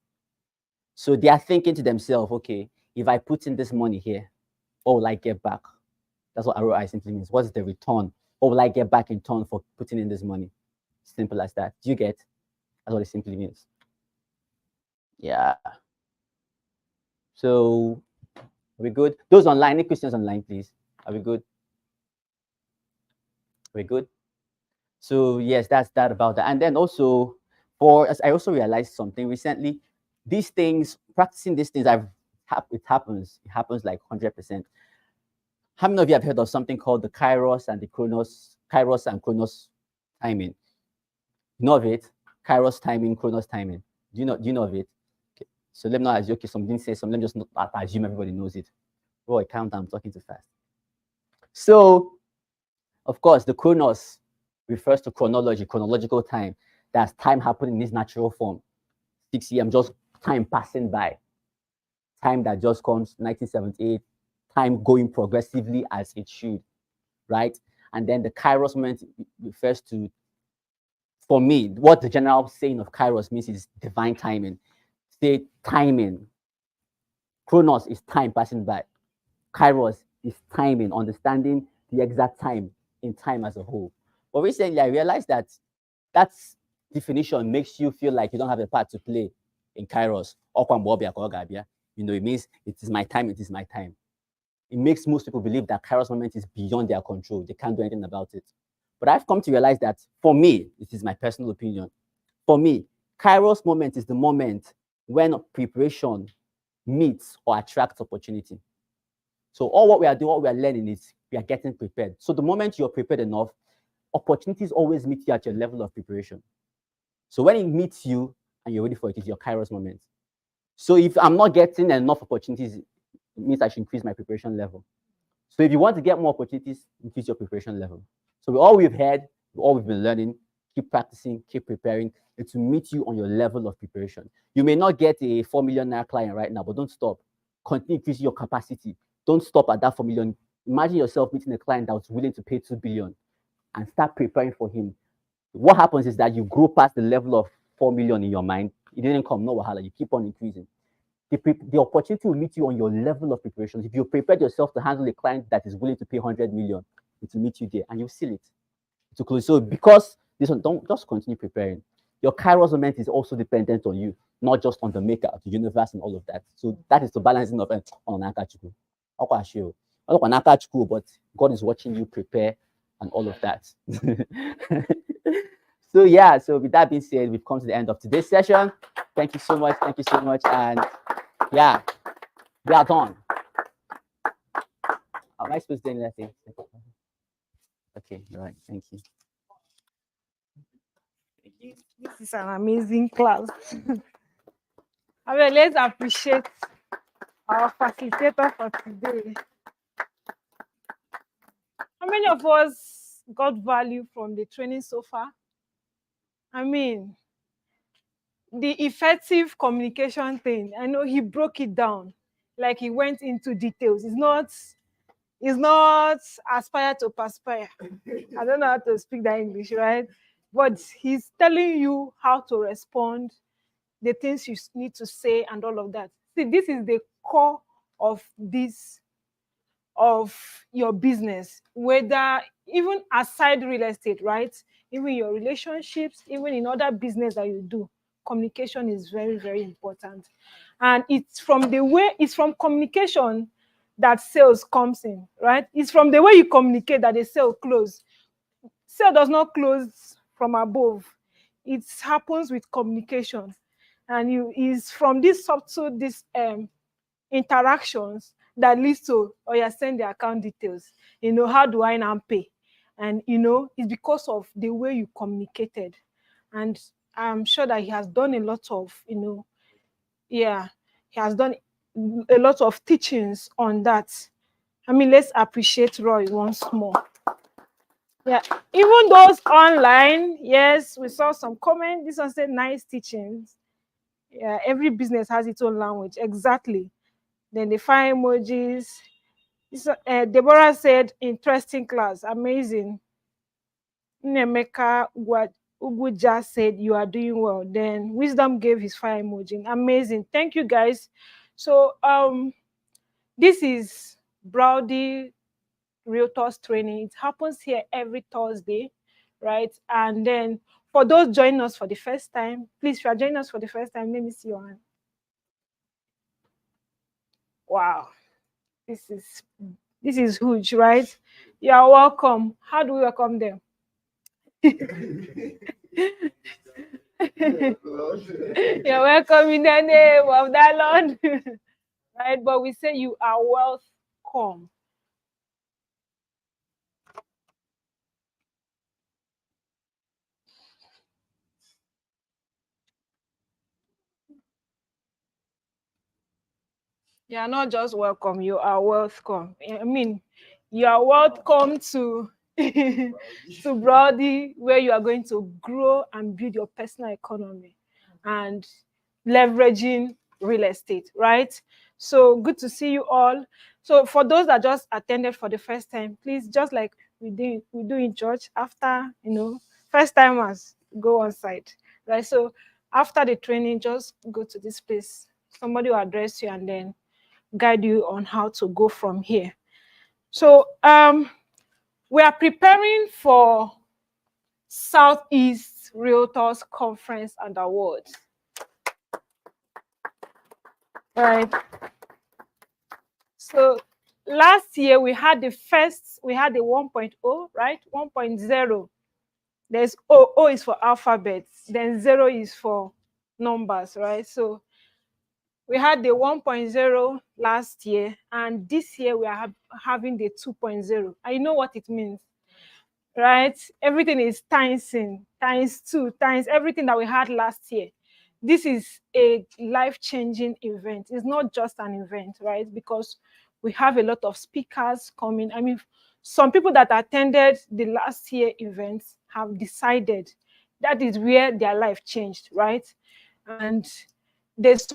So they are thinking to themselves, okay, if I put in this money here, what will I get back? That's what ROI simply means. What's the return? What will I get back in turn for putting in this money? Simple as that. Do you get? That's what it simply means. Yeah. So are we good? Those online, any questions online, please? Are we good? Are we good? So yes, that's that about that. And then also for as I also realized something recently, these things, practicing these things, it happens. It happens like 100%. How many of you have heard of something called the Kairos and Chronos timing? You know of it? Kairos timing, Chronos timing. Do you know of it? Okay. So let me not assume, okay, something say something, let me just not assume everybody knows it. Boy, calm down, I'm talking too fast. So, of course, the Chronos refers to chronology, chronological time. That's time happening in its natural form. 6 a.m., just time passing by. Time that just comes, 1978, time going progressively as it should, right? And then the Kairos moment refers to, for me, what the general saying of Kairos means is divine timing. Say timing. Chronos is time passing by. Kairos is timing, understanding the exact time in time as a whole. But recently, I realized that that definition makes you feel like you don't have a part to play in Kairos. It means it is my time, it is my time. It makes most people believe that Kairos moment is beyond their control. They can't do anything about it. But I've come to realize that for me, this is my personal opinion. For me, Kairos moment is the moment when preparation meets or attracts opportunity. So all what we are doing, what we are learning is we are getting prepared. So the moment you're prepared enough, opportunities always meet you at your level of preparation. So when it meets you and you're ready for it, it's your Kairos moment. So if I'm not getting enough opportunities, it means I should increase my preparation level. So if you want to get more opportunities, increase your preparation level. So all we've heard, all we've been learning, keep practicing, keep preparing, and to meet you on your level of preparation. You may not get a 4 million naira client right now, but don't stop. Continue increasing your capacity. Don't stop at that 4 million. Imagine yourself meeting a client that was willing to pay 2 billion and start preparing for him. What happens is that you grow past the level of 4 million in your mind. It didn't come, no wahala. You keep on increasing. The opportunity will meet you on your level of preparation. If you prepared yourself to handle a client that is willing to pay 100 million, it will meet you there and you'll seal it to close. So because this one, don't just continue preparing. Your Kairos moment is also dependent on you, not just on the maker, the universe, and all of that. So that is the balancing of on Nakachuku. But God is watching you prepare and all of that. So yeah, so with that being said, we've come to the end of today's session. Thank you so much. Thank you so much. And yeah, we are done. Am I supposed to do anything? Okay, all right. Thank you. This is an amazing class. I mean, let's appreciate our facilitator for today. How many of us got value from the training so far? I mean, the effective communication thing, I know he broke it down. Like he went into details. It's not aspire to perspire. I don't know how to speak that English, right? But he's telling you how to respond, the things you need to say, and all of that. See, this is the core of this of your business, whether even aside real estate, right? Even your relationships, even in other business that you do, communication is very, very important. And it's from communication that sales comes in, right? It's from the way you communicate that the sale close. Sale does not close from above. It happens with communication. And you is from this subtle, this interactions that leads to, or you send the account details. How do I now pay? And it's because of the way you communicated. And I'm sure that he has done a lot of, yeah, he has done a lot of teachings on that. I mean, let's appreciate Roy once more. Yeah, even those online, yes, we saw some comments. This one said nice teachings. Yeah, every business has its own language. Exactly. Then the fire emojis. Deborah said, interesting class, amazing. Nemeka Uguja said, you are doing well. Then Wisdom gave his fire emoji. Amazing. Thank you, guys. So this is Browdy Realtors training. It happens here every Thursday, right? And then for those joining us for the first time, please, if you are joining us for the first time, let me see your hand. Wow, this is huge, right? You are welcome. How do we welcome them? You're welcome in the name of the Lord. Right? But we say you are welcome. You are not just welcome, you are welcome. I mean, you are welcome to to Brody, where you are going to grow and build your personal economy and leveraging real estate, right? So good to see you all. So for those that just attended for the first time, please, just like we do in church, after first timers go on site, right? So after the training, just go to this place. Somebody will address you and then guide you on how to go from here. So we are preparing for Southeast Realtors Conference and Awards. Right. So last year we had the 1.0, right? 1.0. There's O is for alphabets, then 0 is for numbers, right? So we had the 1.0 last year, and this year we are having the 2.0. I know what it means, right? Everything is times 2, times everything that we had last year. This is a life-changing event. It's not just an event, right? Because we have a lot of speakers coming. I mean, some people that attended the last year events have decided that is where their life changed, right? And there's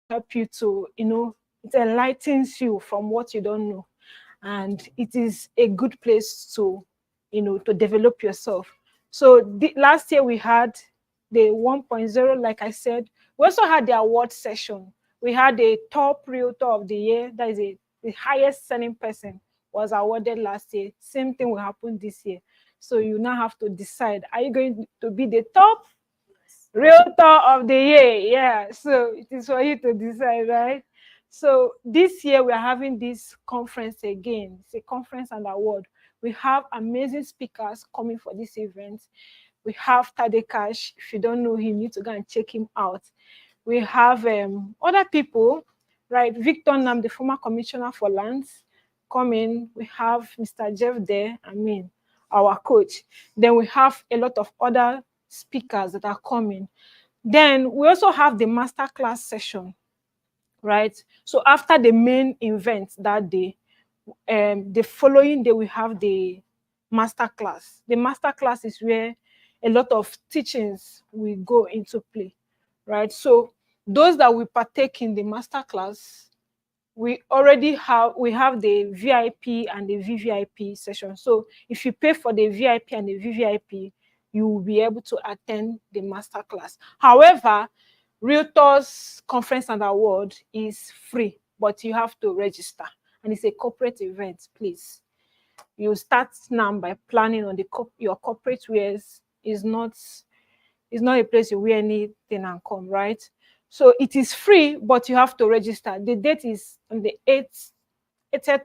help you to, it enlightens you from what you don't know. And it is a good place to, to develop yourself. So last year we had the 1.0, like I said. We also had the award session. We had the top realtor of the year. That is the highest selling person was awarded last year. Same thing will happen this year. So you now have to decide, are you going to be the top Realtor of the year? Yeah, so it is for you to decide, right? So this year we are having this conference again. It's a conference and award. We have amazing speakers coming for this event. We have Tadekash. If you don't know him, you need to go and check him out. We have other people, right? Victor Nam, the former commissioner for lands, coming. We have Mr. Jeff there, our coach. Then we have a lot of other speakers that are coming. Then we also have the masterclass session, right? So after the main event that day, the following day we have the masterclass. The masterclass is where a lot of teachings will go into play, right? So those that will partake in the masterclass, we have the VIP and the VVIP session. So if you pay for the VIP and the VVIP, you will be able to attend the masterclass. However, Realtors Conference and Award is free, but you have to register, and it's a corporate event. Please, you start now by planning on your corporate wares. Is not a place you wear anything and come, right? So it is free, but you have to register. The date is on the 8th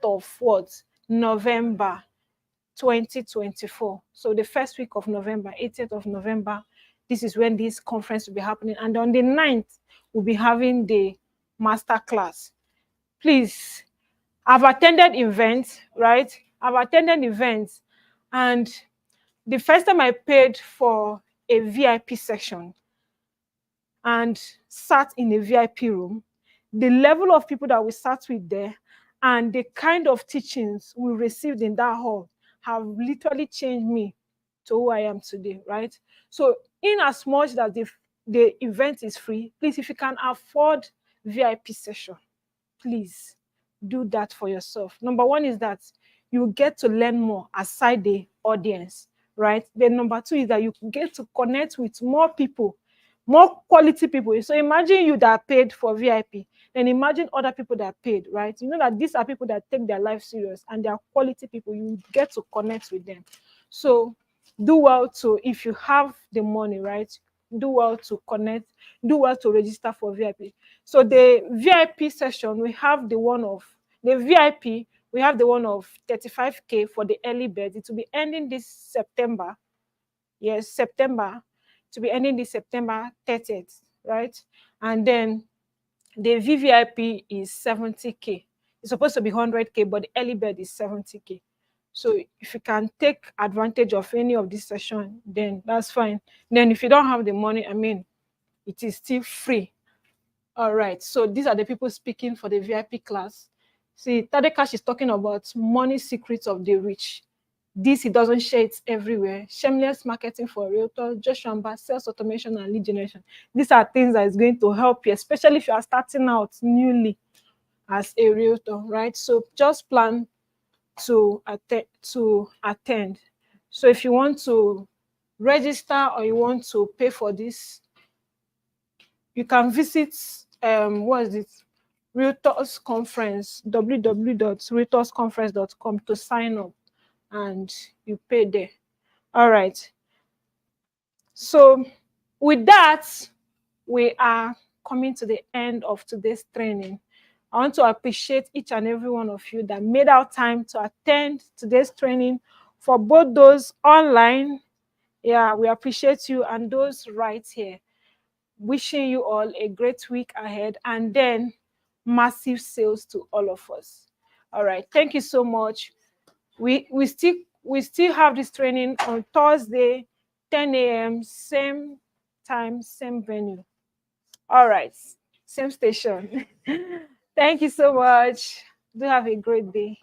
of what? November 2024. So the first week of November, 18th of November, this is when this conference will be happening. And on the 9th, we'll be having the master class. Please, I've attended events, right? I've attended events, and the first time I paid for a VIP section, and sat in a VIP room, the level of people that we sat with there and the kind of teachings we received in that hall have literally changed me to who I am today, right? So, in as much that the event is free, please, if you can afford VIP session, please do that for yourself. Number one is that you get to learn more aside the audience, right? Then number two is that you get to connect with more people, more quality people. So imagine you that paid for VIP, and imagine other people that paid, right? You know that these are people that take their life serious and they are quality people. You get to connect with them. So do well to, if you have the money, right? Do well to connect, do well to register for VIP. So the VIP session, we have the one of the VIP, we have the one of 35K for the early bird. It will be ending this September. Yes, September. To be ending this September 30th, right? And then the VVIP is 70K. It's supposed to be 100K, but the early bird is 70K. So if you can take advantage of any of this session, then that's fine. Then if you don't have the money, I mean, it is still free. All right. So these are the people speaking for the VIP class. See, Tadekash is talking about money secrets of the rich. This, he doesn't share it everywhere. Shameless marketing for realtors, Josh Amba, sales automation, and lead generation. These are things that is going to help you, especially if you are starting out newly as a realtor, right? So just plan to attend. So if you want to register or you want to pay for this, you can visit what is it? Realtors Conference, www.realtorsconference.com to sign up and you pay there. All right. So with that, we are coming to the end of today's training. I want to appreciate each and every one of you that made out time to attend today's training. For both those online, yeah, we appreciate you, and those right here. Wishing you all a great week ahead, and then massive sales to all of us. All right, thank you so much. We still have this training on Thursday, 10 a.m., same time, same venue. All right, same station. Thank you so much. Do have a great day.